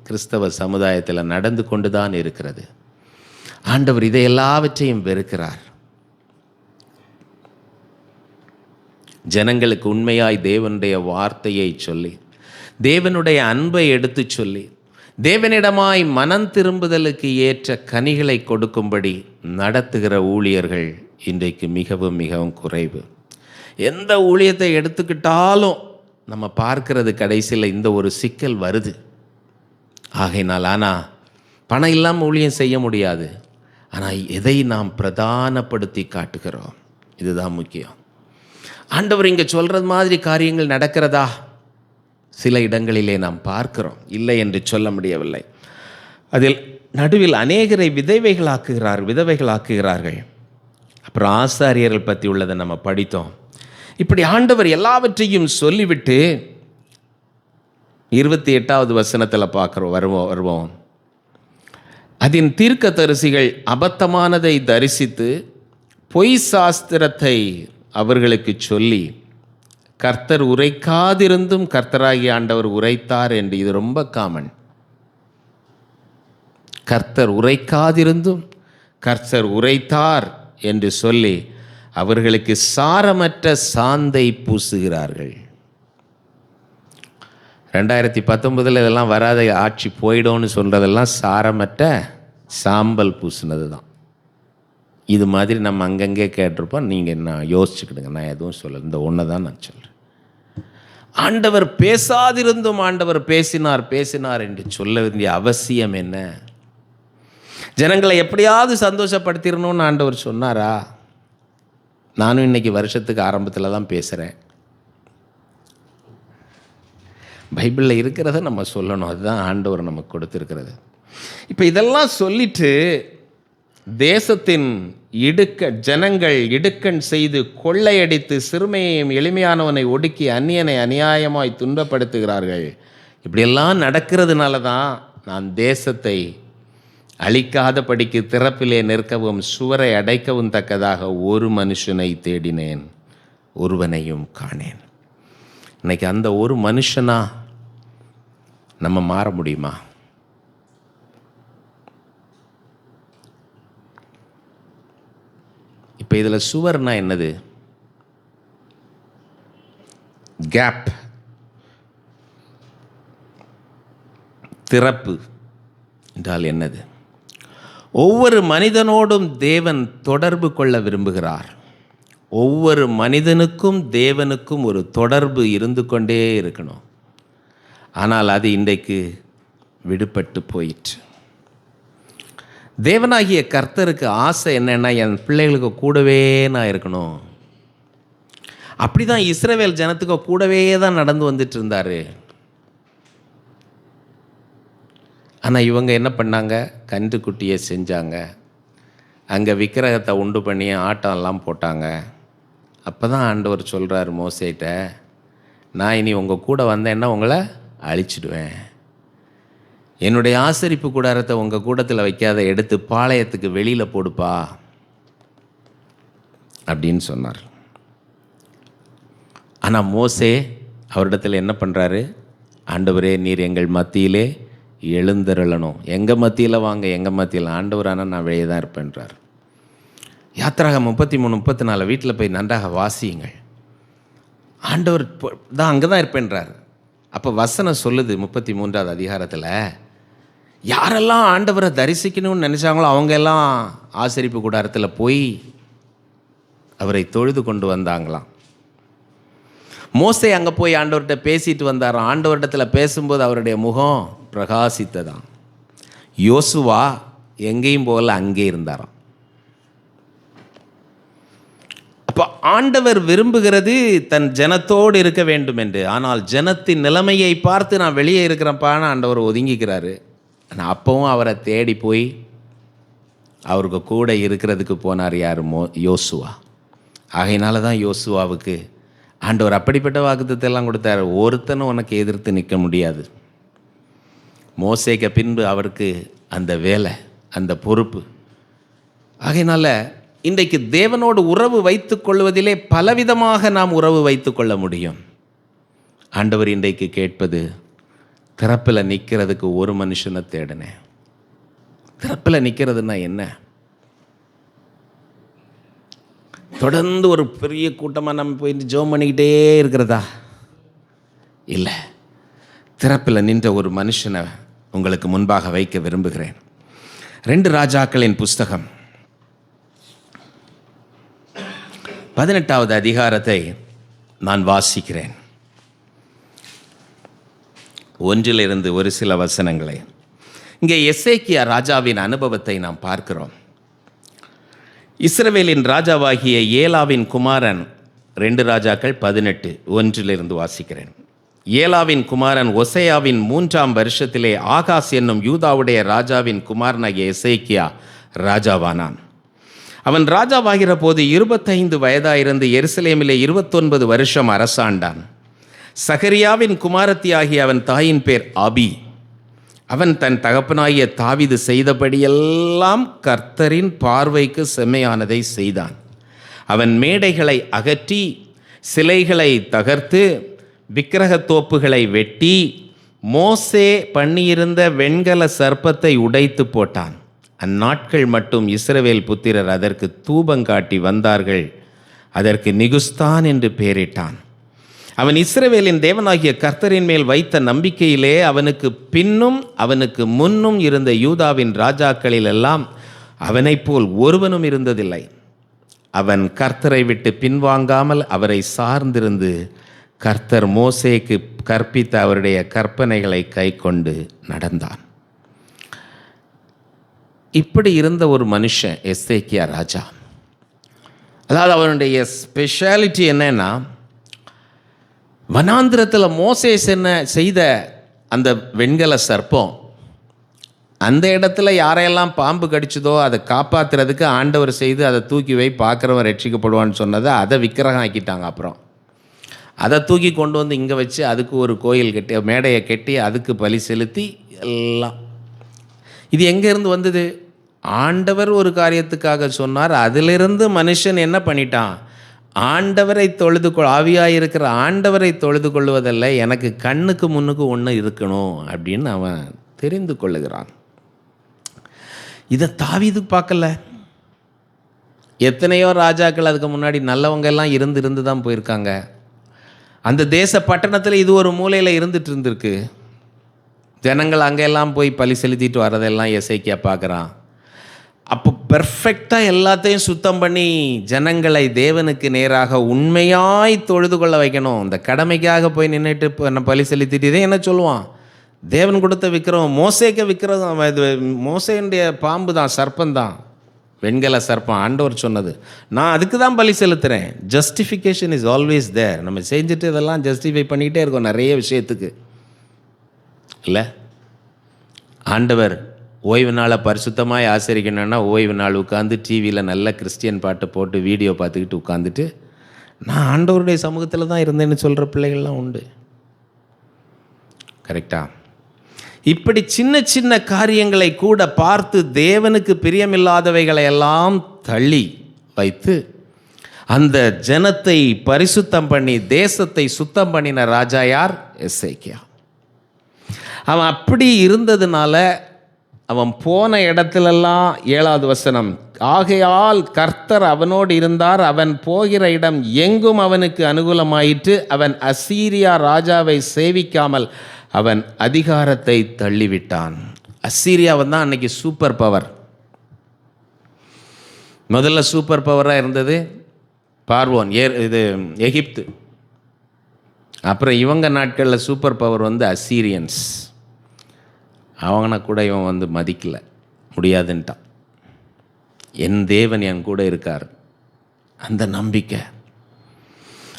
கிறிஸ்தவ சமுதாயத்தில் நடந்து கொண்டு தான் இருக்கிறது. ஆண்டவர் இதை எல்லாவற்றையும் வெறுக்கிறார். ஜனங்களுக்கு உண்மையாய் தேவனுடைய வார்த்தையை சொல்லி, தேவனுடைய அன்பை எடுத்து சொல்லி, தேவனிடமாய் மனம் திரும்புதலுக்கு ஏற்ற கனிகளை கொடுக்கும்படி நடத்துகிற ஊழியர்கள் இன்றைக்கு மிகவும் மிகவும் குறைவு. எந்த ஊழியத்தை எடுத்துக்கிட்டாலும் நம்ம பார்க்கிறது கடைசியில் இந்த ஒரு சிக்கல் வருது. ஆகையினால் ஆனால் பணம் இல்லாமல் ஊழியம் செய்ய முடியாது. ஆனால் எதை நாம் பிரதானப்படுத்தி காட்டுகிறோம், இதுதான் முக்கியம். ஆண்டவர் இங்கே சொல்கிறது மாதிரி காரியங்கள் நடக்கிறதா? சில இடங்களிலே நாம் பார்க்கிறோம், இல்லை என்று சொல்ல முடியவில்லை. அதில் நடுவில் அநேகரை விதவைகளாக்குகிறார்கள். அப்புறம் ஆசாரியர்கள் பற்றி உள்ளதை நம்ம படித்தோம். இப்படி ஆண்டவர் எல்லாவற்றையும் சொல்லிவிட்டு 28வது வசனத்தில் பார்க்குறோம், வருவோம். அதன் தீர்க்கதரிசிகள் அபத்தமானதை தரிசித்து பொய் சாஸ்திரத்தை அவர்களுக்கு சொல்லி கர்த்தர் உரைக்காதிருந்தும் கர்த்தராகிய ஆண்டவர் உரைத்தார் என்று. இது ரொம்ப காமன். கர்த்தர் உரைக்காதிருந்தும் கர்த்தர் உரைத்தார் என்று சொல்லி அவர்களுக்கு சாரமற்ற சாந்தை பூசுகிறார்கள். 2019 இதெல்லாம் வராத, ஆட்சி போயிடும்னு சொல்கிறதெல்லாம் சாரமற்ற சாம்பல் பூசினது தான். இது மாதிரி நம்ம அங்கங்கே கேட்டிருப்போம். நீங்கள் என்ன யோசிச்சுக்கிடுங்க, நான் எதுவும் சொல்ல, இந்த ஒன்று தான் நான் சொல்கிறேன். ஆண்டவர் பேசாதிருந்தும் ஆண்டவர் பேசினார் என்று சொல்ல வேண்டிய அவசியம் என்ன? ஜனங்களை எப்படியாவது சந்தோஷப்படுத்திடணும்னு ஆண்டவர் சொன்னாரா? நானும் இன்றைக்கி வருஷத்துக்கு ஆரம்பத்தில் தான் பேசுகிறேன். பைபிளில் இருக்கிறத நம்ம சொல்லணும், அதுதான் ஆண்டவர் நமக்கு கொடுத்துருக்கிறது. இப்போ இதெல்லாம் சொல்லிட்டு தேசத்தின் ஜனங்கள் இடுக்கண் செய்து கொள்ளையடித்து சிறுமையையும் எளிமையானவனை ஒடுக்கி அந்நியனை அநியாயமாய் துன்பப்படுத்துகிறார்கள். இப்படியெல்லாம் நடக்கிறதுனால தான் நான் தேசத்தை அழிக்காதபடிக்கு திறப்பிலே நிற்கவும் சுவரை அடைக்கவும் தக்கதாக ஒரு மனுஷனை தேடினேன், ஒருவனையும் காணேன். இன்னைக்கு அந்த ஒரு மனுஷனா நம்ம மாற முடியுமா? இப்போ இதில் சுவர்னா என்னது? கேப், திறப்பு என்றால் என்னது? ஒவ்வொரு மனிதனோடும் தேவன் தொடர்பு கொள்ள விரும்புகிறார். ஒவ்வொரு மனிதனுக்கும் தேவனுக்கும் ஒரு தொடர்பு இருந்து கொண்டே இருக்கணும். ஆனால் அது இன்றைக்கு விடுபட்டு போயிற்று. தேவனாகிய கர்த்தருக்கு ஆசை என்னென்னா, என் பிள்ளைகளுக்கு கூடவே நான் இருக்கணும். அப்படி தான் இஸ்ரவேல் ஜனத்துக்கு கூடவே தான் நடந்து வந்துட்டு இருந்தார். ஆனால் இவங்க என்ன பண்ணாங்க? கன்றுக்குட்டியை செஞ்சாங்க, அங்கே விக்கிரகத்தை உண்டு பண்ணி ஆட்டம்லாம் போட்டாங்க. அப்போ தான் ஆண்டவர் சொல்கிறார் மோசேட்ட, நான் இனி உங்கள் கூட வந்தேன்னா உங்களை அழிச்சிடுவேன். என்னுடைய ஆசரிப்பு கூடாரத்தை உங்கள் கூடத்தில் வைக்காத, எடுத்து பாளையத்துக்கு வெளியில் போடுப்பா அப்படின்னு சொன்னார். ஆனால் மோசே அவரிடத்தில் என்ன பண்ணுறாரு? ஆண்டவரே, நீர் எங்கள் மத்தியிலே எழுந்தருளணும், எங்கள் மத்தியில் வாங்க, எங்கள் மத்தியில். ஆண்டவர், ஆனால் நான் வெளியே தான் இருப்பேன்றார். யாத்திராகமம் 33, 34 வீட்டில் போய் நன்றாக வாசியுங்கள். ஆண்டவர் தான் அங்கே தான் இருப்பேன்றார். அப்போ வசனம் சொல்லுது 33வது அதிகாரத்தில், யாரெல்லாம் ஆண்டவரை தரிசிக்கணும்னு நினச்சாங்களோ அவங்க எல்லாம் ஆசரிப்பு கூடாரத்தில் போய் அவரை தொழுது கொண்டு வந்தாங்களாம். மோசே அங்கே போய் ஆண்டவர்கிட்ட பேசிட்டு வந்தாராம். ஆண்டவரிடத்தில் பேசும்போது அவருடைய முகம் பிரகாசித்ததாம். யோசுவா எங்கேயும் போகல, அங்கே இருந்தாராம். அப்போ ஆண்டவர் விரும்புகிறது தன் ஜனத்தோடு இருக்க வேண்டும் என்று. ஆனால் ஜனத்தின் நிலைமையை பார்த்து நான் வெளியே இருக்கிறேன்ப்பான்னு ஆண்டவர் ஒதுங்கிக்கிறாரு. ஆனால் அப்பவும் அவரை தேடி போய் அவருக்கு கூட இருக்கிறதுக்கு போனார் யார்? யோசுவா. ஆகையினால தான் யோசுவாவுக்கு ஆண்டவர் அப்படிப்பட்ட வாக்குத்தத்தெல்லாம் கொடுத்தார். ஒருத்தனும் உனக்கு எதிர்த்து நிற்க முடியாது. மோசேக்கு பின்பு அவருக்கு அந்த வேலை, அந்த பொறுப்பு. ஆகையினால இன்றைக்கு தேவனோடு உறவு வைத்து கொள்வதிலே பலவிதமாக நாம் உறவு வைத்து கொள்ள முடியும். ஆண்டவர் இன்றைக்கு கேட்பது, திறப்பில் நிற்கிறதுக்கு ஒரு மனுஷனை தேடினேன். திறப்பில் நிற்கிறதுனா என்ன? தொடர்ந்து ஒரு பெரிய கூட்டமாக நம்ம போயிட்டு ஜெபம் பண்ணிக்கிட்டே இருக்கிறதா? இல்லை. திறப்பில் நின்ற ஒரு மனுஷனை உங்களுக்கு முன்பாக வைக்க விரும்புகிறேன். 2 ராஜாக்களின் புஸ்தகம் 18வது அதிகாரத்தை நான் வாசிக்கிறேன். 1 ஒரு சில வசனங்களை. இங்கே எசேக்கியா ராஜாவின் அனுபவத்தை நாம் பார்க்கிறோம். இஸ்ரவேலின் ராஜாவாகிய ஏலாவின் குமாரன் 2 ராஜாக்கள் 18 1 வாசிக்கிறேன். ஏலாவின் குமாரன் ஒசையாவின் 3ஆம் வருஷத்திலே ஆகாஸ் என்னும் யூதாவுடைய ராஜாவின் குமாரனாகிய எசேக்கியா ராஜாவானான். அவன் ராஜாவாகிற போது 25 வயதாயிருந்து எருசலேமிலே 29 வருஷம் அரசாண்டான். சகரியாவின் குமாரத்தியாகிய அவன் தாயின் பேர் ஆபி. அவன் தன் தகப்பனாகிய தாவீது செய்தபடியெல்லாம் கர்த்தரின் பார்வைக்கு செம்மையானதை செய்தான். அவன் மேடைகளை அகற்றி, சிலைகளை தகர்த்து, விக்கிரகத்தோப்புகளை வெட்டி, மோசே பண்ணியிருந்த வெண்கல சர்ப்பத்தை உடைத்து போட்டான். அந்நாட்கள் மட்டும் இஸ்ரவேல் புத்திரர் அதற்கு தூபங்காட்டி வந்தார்கள். அதற்கு நிகுஸ்தான் என்று பெயரிட்டான். அவன் இஸ்ரவேலின் தேவனாகிய கர்த்தரின் மேல் வைத்த நம்பிக்கையிலே அவனுக்கு பின்னும் அவனுக்கு முன்னும் இருந்த யூதாவின் ராஜாக்களிலெல்லாம் அவனைப் போல் ஒருவனும் இருந்ததில்லை. அவன் கர்த்தரை விட்டு பின்வாங்காமல் அவரை சார்ந்திருந்து கர்த்தர் மோசேக்கு கற்பித்த அவருடைய கற்பனைகளை கை கொண்டு நடந்தான். இப்படி இருந்த ஒரு மனுஷன் எசேக்கியா ராஜா. அதாவது அவனுடைய ஸ்பெஷாலிட்டி என்னன்னா, வனாந்திரத்தில் மோசே செய்த அந்த வெண்கல சர்ப்பம், அந்த இடத்துல யாரையெல்லாம் பாம்பு கடிச்சதோ அதை காப்பாற்றுறதுக்கு ஆண்டவர் செய்து அதை தூக்கி வை, பார்க்குறவன் ரட்சிக்கப்படுவான்னு சொன்னதை அதை விக்கிரகம் ஆக்கிட்டாங்க. அப்புறம் அதை தூக்கி கொண்டு வந்து இங்கே வச்சு அதுக்கு ஒரு கோயில் கட்டி, மேடையை கட்டி, அதுக்கு பலி செலுத்தி எல்லாம். இது எங்கேருந்து வந்தது? ஆண்டவர் ஒரு காரியத்துக்காக சொன்னார். அதிலிருந்து மனுஷன் என்ன பண்ணிட்டான்? ஆண்டவரை தொழுது ஆவியாக இருக்கிற ஆண்டவரை தொழுது கொள்வதல்ல, எனக்கு கண்ணுக்கு முன்னுக்கு ஒன்று இருக்கணும் அப்படின்னு அவன் தெரிந்து கொள்ளுகிறான். இதை தாவீது பார்க்கல. எத்தனையோ ராஜாக்கள் அதுக்கு முன்னாடி நல்லவங்க எல்லாம் இருந்து தான் போயிருக்காங்க. அந்த தேச பட்டணத்தில் இது ஒரு மூலையில் இருந்துட்டு இருந்திருக்கு. ஜனங்கள் அங்கெல்லாம் போய் பலி செலுத்திட்டு வரதெல்லாம் எசேக்கியா பார்க்குறான். அப்போ பெர்ஃபெக்டாக எல்லாத்தையும் சுத்தம் பண்ணி ஜனங்களை தேவனுக்கு நேராக உண்மையாய் தொழுது கொள்ள வைக்கணும். இந்த கடமைக்காக போய் நின்றுட்டு பலி செலுத்திட்டு இதே என்ன சொல்லுவான்? தேவன் கொடுத்த விக்கிரம், மோசேக்கு விக்கிரம், இது மோசேனுடைய பாம்பு தான், சர்ப்பந்தான், வெண்கல சர்ப்பம். ஆண்டவர் சொன்னது, நான் அதுக்கு தான் பலி செலுத்துகிறேன். Justification is always there. நம்ம செஞ்சுட்டு இதெல்லாம் ஜஸ்டிஃபை பண்ணிக்கிட்டே இருக்கோம் நிறைய விஷயத்துக்கு இல்லை. ஆண்டவர் ஓய்வு நாளை பரிசுத்தமாக ஆசரிக்கணும்னா ஓய்வு நாள் உட்காந்து டிவியில் நல்ல கிறிஸ்டியன் பாட்டை போட்டு வீடியோ பார்த்துக்கிட்டு உட்காந்துட்டு நான் ஆண்டவருடைய சமூகத்தில் தான் இருந்தேன்னு சொல்கிற பிள்ளைகள்லாம் உண்டு. கரெக்டா? இப்படி சின்ன சின்ன காரியங்களை கூட பார்த்து தேவனுக்கு பிரியமில்லாதவைகளை எல்லாம் தள்ளி வைத்து அந்த ஜனத்தை பரிசுத்தம் பண்ணி தேசத்தை சுத்தம் பண்ணின ராஜா யார்? எசேக்கியா. அவன் அப்படி இருந்ததுனால அவன் போன இடத்துலெல்லாம் 7வது வசனம், ஆகையால் கர்த்தர் அவனோடு இருந்தார், அவன் போகிற இடம் எங்கும் அவனுக்கு அனுகூலமாயிற்று, அவன் அசீரியா ராஜாவை சேவிக்காமல் அவன் அதிகாரத்தை தள்ளிவிட்டான். அசீரியாவன் தான் அன்னைக்கு சூப்பர் பவர். முதல்ல சூப்பர் பவராக இருந்தது பார்வோன், இது எகிப்து. அப்புறம் இவங்க நாட்களில் சூப்பர் பவர் அசீரியன்ஸ். அவனை கூட இவன் மதிக்கலை, முடியாதுன்ட்டான். என் தேவன் என் கூட இருக்கார், அந்த நம்பிக்கை.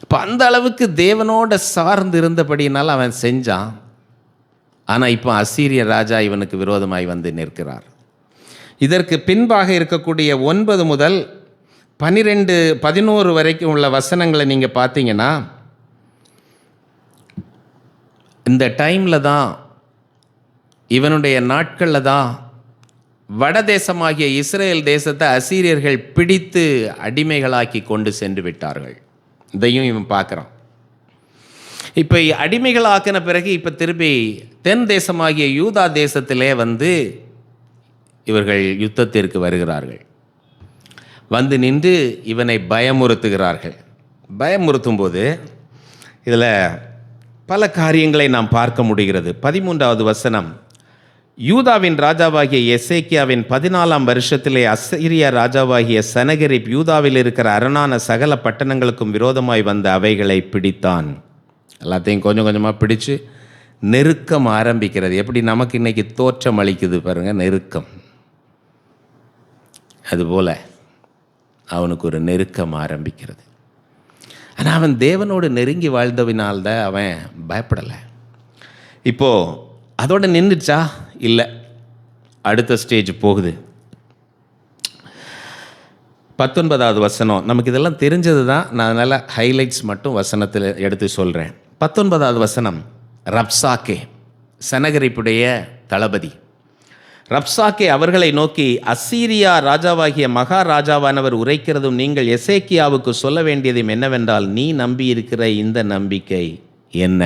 இப்போ அந்த அளவுக்கு தேவனோட சார்ந்து இருந்தபடியினால் அவன் செஞ்சான். ஆனால் இப்போ அசீரிய ராஜா இவனுக்கு விரோதமாய் நிற்கிறார். இதற்கு பின்பாக இருக்கக்கூடிய 9 முதல் 12, 11 வரைக்கும் உள்ள வசனங்களை நீங்கள் பார்த்தீங்கன்னா, இந்த டைமில் தான், இவனுடைய நாட்களில் தான் வடதேசமாகிய இஸ்ரேல் தேசத்தை அசீரியர்கள் பிடித்து அடிமைகளாக்கி கொண்டு சென்று விட்டார்கள். இதையும் இவன் பார்க்குறான். இப்போ அடிமைகளாக்கின பிறகு இப்போ திருப்பி தென் தேசமாகிய யூதா தேசத்திலே இவர்கள் யுத்தத்திற்கு வருகிறார்கள். நின்று இவனை பயமுறுத்துகிறார்கள். பயமுறுத்தும் போது இதில் பல காரியங்களை நாம் பார்க்க முடிகிறது. 13வது வசனம், யூதாவின் ராஜாவாகிய எசேக்கியாவின் 14ஆம் வருஷத்திலே அசீரியா ராஜாவாகிய சனகரிப் யூதாவில் இருக்கிற அரணான சகல பட்டணங்களுக்கும் விரோதமாய் வந்த அவைகளை பிடித்தான். எல்லாத்தையும் கொஞ்சம் கொஞ்சமாக பிடிச்சு நெருக்கம் ஆரம்பிக்கிறது. எப்படி நமக்கு இன்றைக்கி தோற்றம் அளிக்குது பாருங்கள், நெருக்கம். அதுபோல் அவனுக்கு ஒரு நெருக்கம் ஆரம்பிக்கிறது. ஆனால் அவன் தேவனோடு நெருங்கி வாழ்ந்தவினால்தான் அவன் பயப்படலை. இப்போது அதோடு நின்றுச்சா? இல்லை, அடுத்த ஸ்டேஜ் போகுது. 19வது வசனம். நமக்கு இதெல்லாம் தெரிஞ்சது தான், நான் அதனால் ஹைலைட்ஸ் மட்டும் வசனத்தில் எடுத்து சொல்கிறேன். 19வது வசனம். ரப்சாக்கே, சனகரிப்புடைய தளபதி ரப்சாக்கே அவர்களை நோக்கி, அசீரியா ராஜாவாகிய மகாராஜாவானவர் உரைக்கிறதும் நீங்கள் எசேக்கியாவுக்கு சொல்ல வேண்டியதும் என்னவென்றால், நீ நம்பியிருக்கிற இந்த நம்பிக்கை என்ன?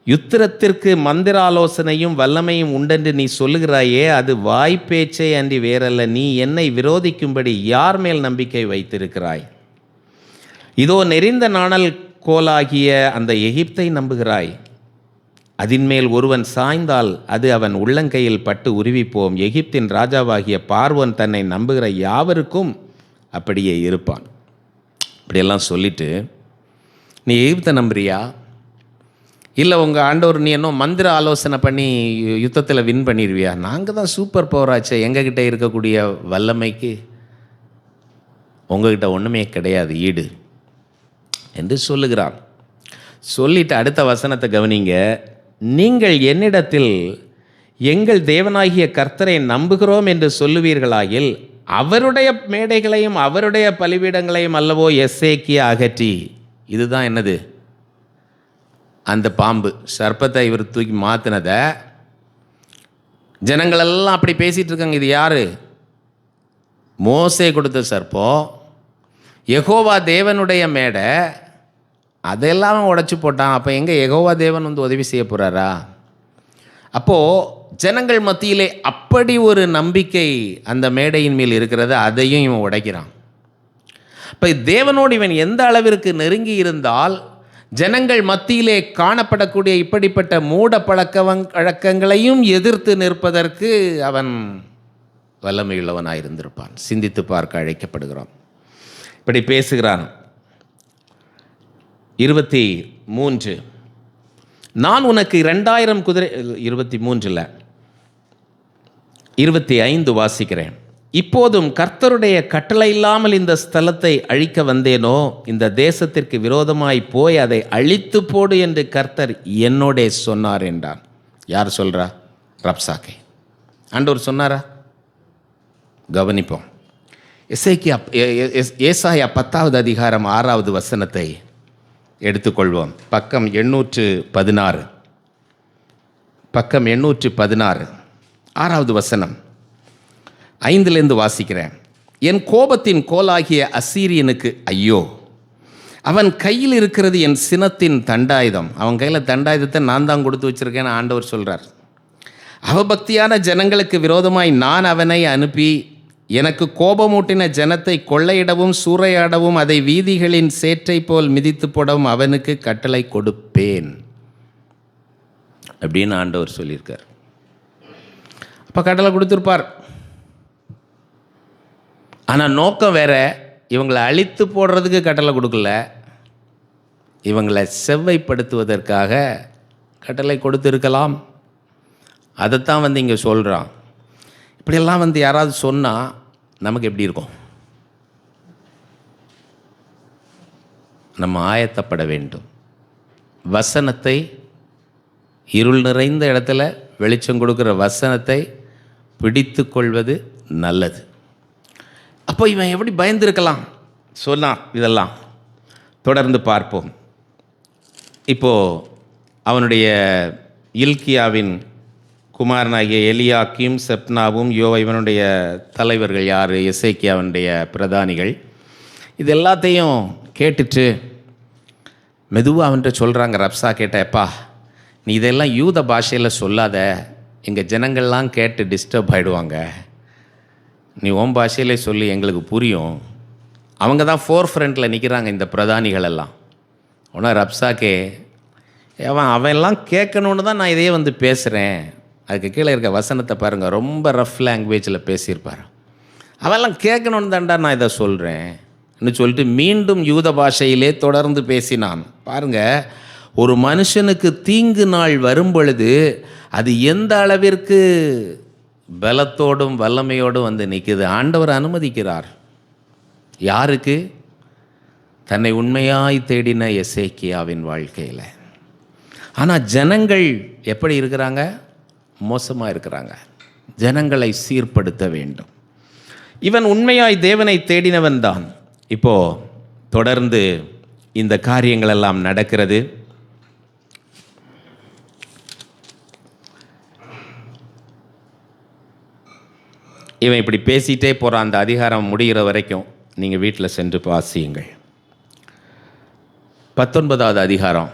யுத்தத்திற்கு மந்திராலோசனையும் வல்லமையும் உண்டென்று நீ சொல்லுகிறாயே, அது வாய்ப்பேச்சை அன்றி வேறல்ல. நீ என்னை விரோதிக்கும்படி யார் மேல் நம்பிக்கை வைத்திருக்கிறாய்? இதோ நெறிந்த நாணல் கோலாகிய அந்த எகிப்தை நம்புகிறாய். அதின்மேல் ஒருவன் சாய்ந்தால் அது அவன் உள்ளங்கையில் பட்டு உருவிப்போம். எகிப்தின் ராஜாவாகிய பார்வோன் தன்னை நம்புகிற யாவருக்கும் அப்படியே இருப்பான். இப்படியெல்லாம் சொல்லிட்டு, நீ எகிப்தை நம்புறியா? இல்லை உங்கள் ஆண்டவர் நீ என்ன மந்திர ஆலோசனை பண்ணி யுத்தத்தில் வின் பண்ணிடுவியா? நாங்கள் தான் சூப்பர் பவராச்சே, எங்ககிட்ட இருக்கக்கூடிய வல்லமைக்கு உங்ககிட்ட ஒன்றுமே கிடையாது ஈடு என்று சொல்லுகிறான். சொல்லிட்டு அடுத்த வசனத்தை கவனிங்க. நீங்கள் என்னிடத்தில் எங்கள் தேவனாகிய கர்த்தரை நம்புகிறோம் என்று சொல்லுவீர்களாகில் அவருடைய மேடைகளையும் அவருடைய பலிபீடங்களையும் அல்லவோ எசேக்கியா அகற்றி. இதுதான் என்னது? அந்த பாம்பு சர்ப்பத்தை இவர் தூக்கி மாற்றினதை ஜனங்களெல்லாம் அப்படி பேசிகிட்டு இருக்காங்க. இது யார்? மோசே கொடுத்த சர்ப்பம், யெகோவா தேவனுடைய மேடை, அதெல்லாம் உடைச்சி போட்டான். அப்போ எங்கே யெகோவா தேவன் வந்து உதவி செய்ய போகிறாரா? அப்போது ஜனங்கள் மத்தியிலே அப்படி ஒரு நம்பிக்கை அந்த மேடையின் மேல் இருக்கிறது, அதையும் இவன் உடைக்கிறான். இப்போ தேவனோடு இவன் எந்த அளவிற்கு நெருங்கி இருந்தால் ஜனங்கள் மத்தியிலே காணப்படக்கூடிய இப்படிப்பட்ட மூட பழக்கங்களையும் எதிர்த்து நிற்பதற்கு அவன் வல்லமையுள்ளவனாயிருந்திருப்பான். சிந்தித்து பார்க்க அழைக்கப்படுகிறான். இப்படி பேசுகிறான். 23, நான் உனக்கு 2000 குதிரை, 23 25 வாசிக்கிறேன். இப்போதும் கர்த்தருடைய கட்டளை இல்லாமல் இந்த ஸ்தலத்தை அழிக்க வந்தேனோ? இந்த தேசத்திற்கு விரோதமாய் போய் அதை அழித்து போடு என்று கர்த்தர் என்னோடே சொன்னார் என்றான். யார் சொல்கிறா? ரப்சாக்கே. ஆண்டவர் சொன்னாரா? கவனிப்போம். ஏசாயா 10வது அதிகாரம் 6வது வசனத்தை எடுத்துக்கொள்வோம். பக்கம் 816, பக்கம் 816, 6வது வசனம், 5லேருந்து வாசிக்கிறேன். என் கோபத்தின் கோலாகிய அசீரியனுக்கு ஐயோ, அவன் கையில் இருக்கிறது என் சினத்தின் தண்டாயுதம். அவன் கையில் தண்டாயுதத்தை நான் தான் கொடுத்து வச்சுருக்கேன்னு ஆண்டவர் சொல்கிறார். அவபக்தியான ஜனங்களுக்கு விரோதமாய் நான் அவனை அனுப்பி எனக்கு கோபமூட்டின ஜனத்தை கொள்ளையிடவும் சூறையாடவும் அதை வீதிகளின் சேற்றை போல் மிதித்து போடவும் அவனுக்கு கட்டளை கொடுப்பேன் அப்படின்னு ஆண்டவர் சொல்லியிருக்கார். அப்போ கட்டளை கொடுத்துருப்பார். ஆனால் நோக்கம் வேற. இவங்களை அழித்து போடுறதுக்கு கட்டளை கொடுக்கல, இவங்களை செவ்வைப்படுத்துவதற்காக கட்டளை கொடுத்துருக்கலாம். அதைத்தான் வந்து இங்கே சொல்கிறான். இப்படியெல்லாம் வந்து யாராவது சொன்னால் நமக்கு எப்படி இருக்கும்? நம்ம ஆயத்தப்பட வேண்டும். வசனத்தை, இருள் நிறைந்த இடத்துல வெளிச்சம் கொடுக்குற வசனத்தை பிடித்து கொள்வது நல்லது. அப்போ இவன் எப்படி பயந்துருக்கலாம் சொன்னான். இதெல்லாம் தொடர்ந்து பார்ப்போம். இப்போது அவனுடைய இல்கியாவின் குமாரனாகிய எலியாக்கீம், செப்னாவும், இவனுடைய தலைவர்கள் யார்? எசேக்கியாவுடைய பிரதானிகள். இது எல்லாத்தையும் கேட்டுட்டு மெதுவாக அவன்கிட்ட சொல்கிறாங்க. ரப்சா கேட்டப்பா, நீ இதெல்லாம் யூத பாஷையில் சொல்லாத, எங்கள் ஜனங்கள்லாம் கேட்டு டிஸ்டர்ப் ஆகிடுவாங்க. நீ ஓம் பாஷையிலே சொல்லி எங்களுக்கு புரியும். அவங்க தான் ஃபோர் ஃப்ரண்ட்டில் நிற்கிறாங்க இந்த பிரதானிகள் எல்லாம். ஆனால் ரப்சாக்கே, அவன் எல்லாம் கேட்கணுன்னு தான் நான் இதையே வந்து பேசுகிறேன். அதுக்கு கீழே இருக்க வசனத்தை பாருங்கள், ரொம்ப ரஃப் லாங்குவேஜில் பேசியிருப்பார். அவெல்லாம் கேட்கணுன்னு தாண்டா நான் இதை சொல்கிறேன் சொல்லிட்டு மீண்டும் யூத பாஷையிலே தொடர்ந்து பேசினான். பாருங்கள், ஒரு மனுஷனுக்கு தீங்கு நாள் வரும் பொழுது அது எந்த அளவிற்கு பலத்தோடும் வல்லமையோடும் வந்து நிற்குது. ஆண்டவர் அனுமதிக்கிறார். யாருக்கு? தன்னை உண்மையாய் தேடின எசேக்கியாவின் வாழ்க்கையில். ஆனால் ஜனங்கள் எப்படி இருக்கிறாங்க? மோசமாக இருக்கிறாங்க. ஜனங்களை சீர்படுத்த வேண்டும். இவன் உண்மையாய் தேவனை தேடினவன் தான். இப்போது தொடர்ந்து இந்த காரியங்கள் எல்லாம் நடக்கிறது. இவன் இப்படி பேசிகிட்டே போகிறான். அந்த அதிகாரம் முடிகிற வரைக்கும் நீங்கள் வீட்டில் சென்று வாசியுங்கள். 19வது அதிகாரம்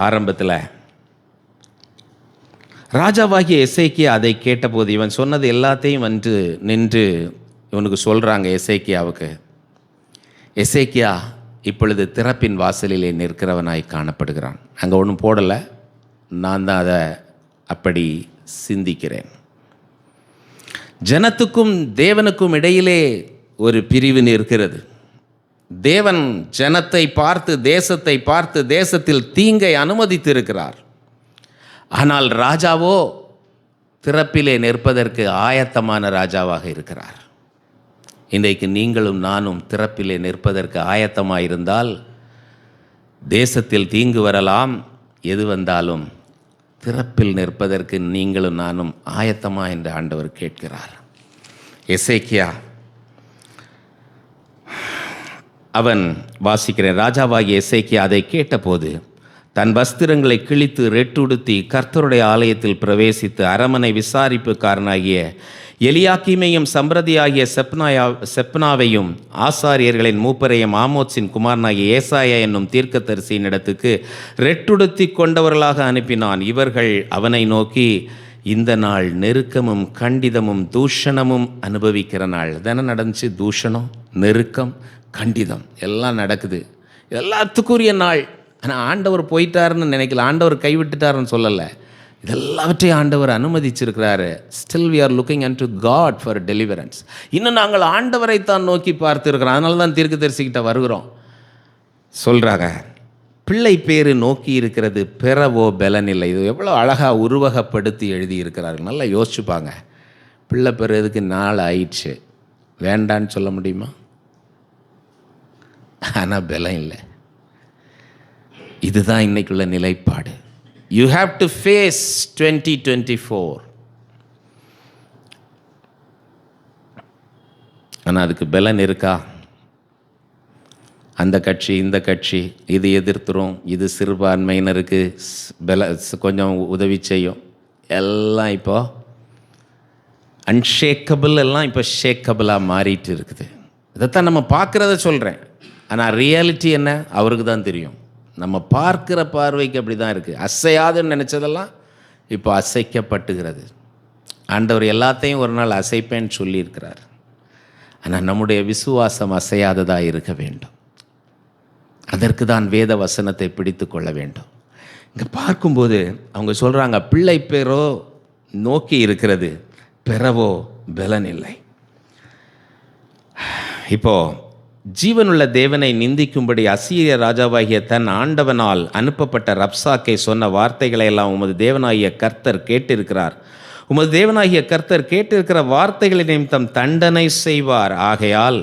ஆரம்பத்தில் ராஜாவாகிய எசேக்கியா அதை கேட்டபோது, இவன் சொன்னது எல்லாத்தையும் வந்து நின்று இவனுக்கு சொல்கிறாங்க எசேக்கியாவுக்கு. எசேக்கியா இப்பொழுது திறப்பின் வாசலிலே நிற்கிறவனாய் காணப்படுகிறான். அங்கே ஒன்றும் போடலை, நான் தான் அதை அப்படி சிந்திக்கிறேன். ஜனத்துக்கும் தேவனுக்கும் இடையிலே ஒரு பிரிவு நிற்கிறது. தேவன் ஜனத்தை பார்த்து, தேசத்தை பார்த்து, தேசத்தில் தீங்கை அனுமதித்திருக்கிறார். ஆனால் ராஜாவோ திறப்பிலே நிற்பதற்கு ஆயத்தமான ராஜாவாக இருக்கிறார். இன்றைக்கு நீங்களும் நானும் திறப்பிலே நிற்பதற்கு ஆயத்தமாயிருந்தால், தேசத்தில் தீங்கு வரலாம், எது வந்தாலும் திறப்பில் நிற்பதற்கு நீங்களும் நானும் ஆயத்தமா என்று ஆண்டவர் கேட்கிறார். எசேக்கியா அவன் வாசிக்கிறேன். ராஜாவாகிய எசேக்கியா அதை கேட்டபோது தன் வஸ்திரங்களை கிழித்து ரெட்டுடுத்தி கர்த்தருடைய ஆலயத்தில் பிரவேசித்து அரமனை விசாரிப்புக்காரனாகிய எலியாக்கீமையும் சம்பிரதியாகிய செப்னாவையும் ஆசாரியர்களின் மூப்பரையும் ஆமோத்சின் குமாரனாகிய ஏசாயா என்னும் தீர்க்கதரிசியின் இடத்துக்கு ரெட்டுடுத்தி கொண்டவர்களாக அனுப்பினான். இவர்கள் அவனை நோக்கி, இந்த நாள் நெருக்கமும் கண்டிதமும் தூஷணமும் அனுபவிக்கிற நாள். தானே நடந்துச்சு? தூஷணம், நெருக்கம், கண்டிதம் எல்லாம் நடக்குது. எல்லாத்துக்குரிய நாள். ஆனால் ஆண்டவர் போயிட்டாருன்னு நினைக்கல, ஆண்டவர் கைவிட்டுட்டாருன்னு சொல்லலை. இதெல்லாவற்றையும் ஆண்டவர் அனுமதிச்சிருக்கிறாரு. Still we are looking unto God for deliverance. இன்னும் நாங்கள் ஆண்டவரை தான் நோக்கி பார்த்துருக்கிறோம். அதனால தான் தீர்க்கதரிசிக்கிட்ட வருகிறோம். சொல்கிறாங்க, பிள்ளை பேரு நோக்கி இருக்கிறது, பெறவோ பலனில்லை. இது எவ்வளோ அழகாக உருவகப்படுத்தி எழுதியிருக்கிறார்கள். நல்லா யோசிச்சுப்பாங்க. பிள்ளை பெறுறதுக்கு நாள் ஆயிடுச்சு, வேண்டான்னு சொல்ல முடியுமா? ஆனால் பலம் இல்லை. இதுதான் இன்னைக்குள்ள நிலைப்பாடு. You have to face 2024. ஆனால் அதுக்கு பலன் இருக்கா? அந்த கட்சி, இந்த கட்சி, இது எதிர்த்துரும், இது சிறுபான்மையினருக்கு கொஞ்சம் உதவி செய்யும். எல்லாம் இப்போ அன்ஷேக்கபிள், எல்லாம் இப்போ ஷேக்கபிளாக மாறிட்டு இருக்குது. இதைத்தான் நம்ம பார்க்குறத சொல்கிறேன். ஆனால் ரியாலிட்டி என்ன அவருக்கு தான் தெரியும். நம்ம பார்க்குற பார்வைக்கு அப்படி தான் இருக்குது. அசையாதுன்னு நினச்சதெல்லாம் இப்போ அசைக்கப்பட்டுகிறது. ஆண்டவர் எல்லாத்தையும் ஒரு நாள் அசைப்பேன்னு சொல்லியிருக்கிறார். ஆனால் நம்முடைய விசுவாசம் அசையாததாக இருக்க வேண்டும். அதற்கு தான் வேத வசனத்தை பிடித்து கொள்ள வேண்டும். இங்கே பார்க்கும்போது அவங்க சொல்கிறாங்க, பிள்ளை பேரோ நோக்கி இருக்கிறது, பெறவோ பலன் இல்லை. இப்போது ஜீவனுள்ள தேவனை நிந்திக்கும்படி அசீரிய ராஜாவாகிய தன் ஆண்டவனால் அனுப்பப்பட்ட ரப்சாக்கை சொன்ன வார்த்தைகளை எல்லாம் உமது தேவனாகிய கர்த்தர் கேட்டிருக்கிறார். உமது தேவனாகிய கர்த்தர் கேட்டிருக்கிற வார்த்தைகளை நிமித்தம் தண்டனை செய்வார். ஆகையால்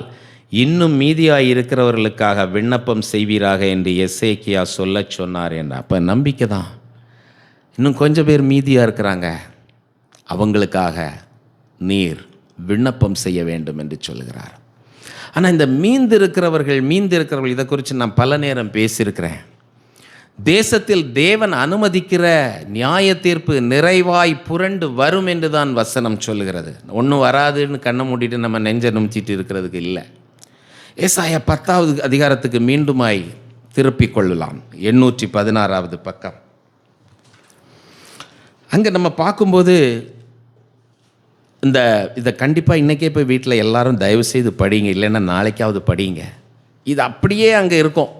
இன்னும் மீதியாய் இருக்கிறவர்களுக்காக விண்ணப்பம் செய்வீராக என்று எசேக்கியா சொல்ல சொன்னார் என்ற. அப்போ நம்பிக்கை தான். இன்னும் கொஞ்சம் பேர் மீதியாக இருக்கிறாங்க, அவங்களுக்காக நீர் விண்ணப்பம் செய்ய வேண்டும் என்று சொல்லுகிறார். ஆனால் இந்த மீந்திருக்கிறவர்கள் இதை குறித்து நான் பல நேரம் பேசியிருக்கிறேன். தேசத்தில் தேவன் அனுமதிக்கிற நியாய தீர்ப்பு நிறைவாய் புரண்டு வரும் என்று தான் வசனம் சொல்லுகிறது. ஒன்றும் வராதுன்னு கண்ணை மூடிட்டு நம்ம நெஞ்சை நுமிச்சிட்டு இருக்கிறதுக்கு இல்லை. ஏசாயா 10வது அதிகாரத்துக்கு மீண்டுமாய் திருப்பிக் கொள்ளலாம். 816வது பக்கம். அங்கே நம்ம பார்க்கும்போது இதை கண்டிப்பாக இன்றைக்கே போய் வீட்டில் எல்லாரும் தயவுசெய்து படிங்க, இல்லைன்னா நாளைக்காவது படிங்க. இது அப்படியே அங்கே இருக்கும்.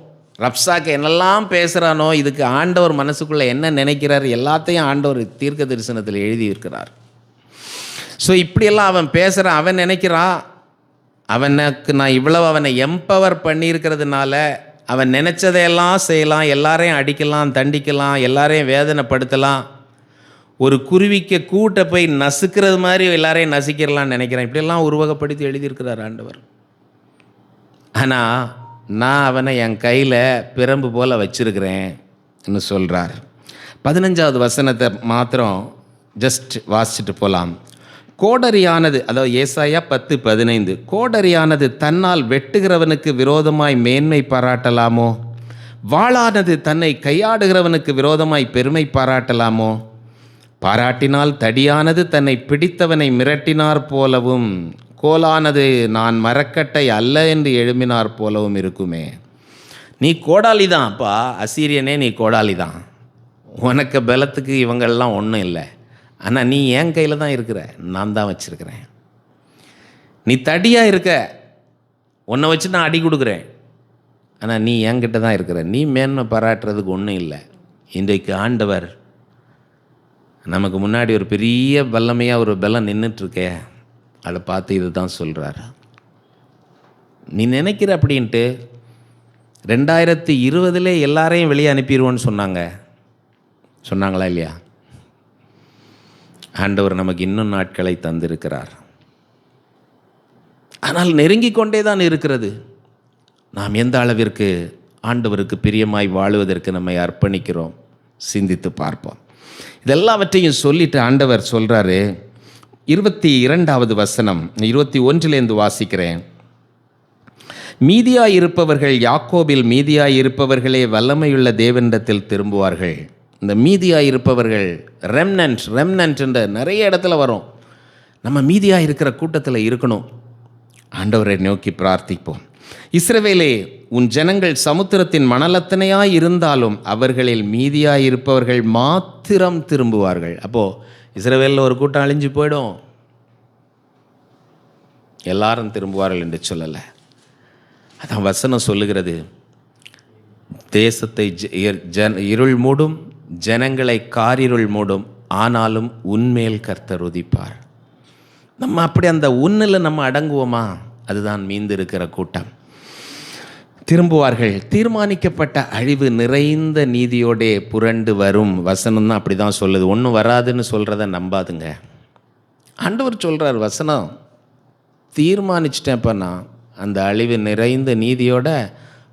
ரப்சாக்கு என்னெல்லாம் பேசுகிறானோ, இதுக்கு ஆண்டவர் மனசுக்குள்ளே என்ன நினைக்கிறார் எல்லாத்தையும் ஆண்டவர் தீர்க்க தரிசனத்தில் எழுதியிருக்கிறார். ஸோ இப்படியெல்லாம் அவன் பேசுகிறான். அவன் நினைக்கிறான், அவனுக்கு நான் இவ்வளவு அவனை எம்பவர் பண்ணியிருக்கிறதுனால அவன் நினச்சதையெல்லாம் செய்யலாம், எல்லாரையும் அடிக்கலாம், தண்டிக்கலாம், எல்லாரையும் வேதனைப்படுத்தலாம். ஒரு குருவிக்கு கூட்டை போய் நசுக்கிறது மாதிரி எல்லாரையும் நசுக்கிடலான்னு நினைக்கிறேன். இப்படியெல்லாம் உருவகப்படுத்தி எழுதியிருக்கிறார் ஆண்டவர். ஆனால் நான் அவனை என் கையில் பிரம்பு போல் வச்சிருக்கிறேன்னு சொல்கிறார். 15வது வசனத்தை மாத்திரம் ஜஸ்ட் வாசிச்சுட்டு போகலாம். கோடரியானது, அதாவது ஏசாயா 10:15, கோடரியானது தன்னால் வெட்டுகிறவனுக்கு விரோதமாய் மேன்மை பாராட்டலாமோ? வாளானது தன்னை கையாடுகிறவனுக்கு விரோதமாய் பெருமை பாராட்டலாமோ? பாராட்டினால் தடியானது தன்னை பிடித்தவனை மிரட்டினார் போலவும், கோலானது நான் மரக்கட்டை அல்ல என்று எழும்பினார் போலவும் இருக்குமே. நீ கோடாளி தான்ப்பா, அசீரியனே நீ கோடாளி தான். உனக்கு பலத்துக்கு இவங்கெல்லாம் ஒன்றும் இல்லை. ஆனால் நீ என் கையில் தான் இருக்கிற, நான் தான் வச்சுருக்கிறேன். நீ தடியாக இருக்க, உன்னை வச்சு நான் அடி கொடுக்குறேன். ஆனால் நீ என்கிட்ட தான் இருக்கிற, நீ மேன்மை பாராட்டுறதுக்கு ஒன்றும் இல்லை. இன்றைக்கு ஆண்டவர் நமக்கு முன்னாடி ஒரு பெரிய வல்லமையாக ஒரு பலம் நின்றுட்டுருக்கே, அதை பார்த்து இது தான் சொல்கிறார். நீ நினைக்கிற அப்படின்ட்டு 2020 எல்லாரையும் வெளியே அனுப்பிடுவோன்னு சொன்னாங்களா இல்லையா? ஆண்டவர் நமக்கு இன்னும் நாட்களை தந்திருக்கிறார். ஆனால் நெருங்கி கொண்டே தான் இருக்கிறது. நாம் எந்த அளவிற்கு ஆண்டவருக்கு பிரியமாய் வாழுவதற்கு நம்மை அர்ப்பணிக்கிறோம், சிந்தித்து பார்ப்போம். இதெல்லாவற்றையும் சொல்லிட்டு ஆண்டவர் சொல்கிறாரு. 22வது வசனம், 21லேருந்து வாசிக்கிறேன். மீதியாய் இருப்பவர்கள், யாக்கோபில் மீதியாய் இருப்பவர்களே வல்லமையுள்ள தேவனிடத்தில் திரும்புவார்கள். இந்த மீதியாய் இருப்பவர்கள் ரெம்னன்ட் என்ற நிறைய இடத்துல வரும். நம்ம மீதியாக இருக்கிற கூட்டத்தில் இருக்கணும். ஆண்டவரை நோக்கி பிரார்த்திப்போம். இஸ்ரவேலே, உன் ஜனங்கள் சமுத்திரத்தின் மணலத்தனையாய் இருந்தாலும் அவர்களில் மீதியாய் இருப்பவர்கள் மாத்திரம் திரும்புவார்கள். அப்போது இஸ்ரவேலில் ஒரு கூட்டம் அழிஞ்சு போயிடும், எல்லாரும் திரும்புவார்கள் என்று சொல்லலை. அதான் வசனம் சொல்லுகிறது. தேசத்தை இருள் மூடும், ஜனங்களை காரிருள் மூடும், ஆனாலும் உன்மேல் கர்த்தர் உதிப்பார். நம்ம அப்படி அந்த உன்னில் நம்ம அடங்குவோமா? அதுதான் மீந்து இருக்கிற கூட்டம். திரும்புவார்கள். தீர்மானிக்கப்பட்ட அழிவு நிறைந்த நீதியோடே புரண்டு வரும். வசனம் தான் அப்படி தான் சொல்லுது. ஒன்றும் வராதுன்னு சொல்கிறத நம்பாதுங்க. ஆண்டவர் சொல்கிறார், வசனம் தீர்மானிச்சிட்டேன்ப்பா, நான் அந்த அழிவு நிறைந்த நீதியோட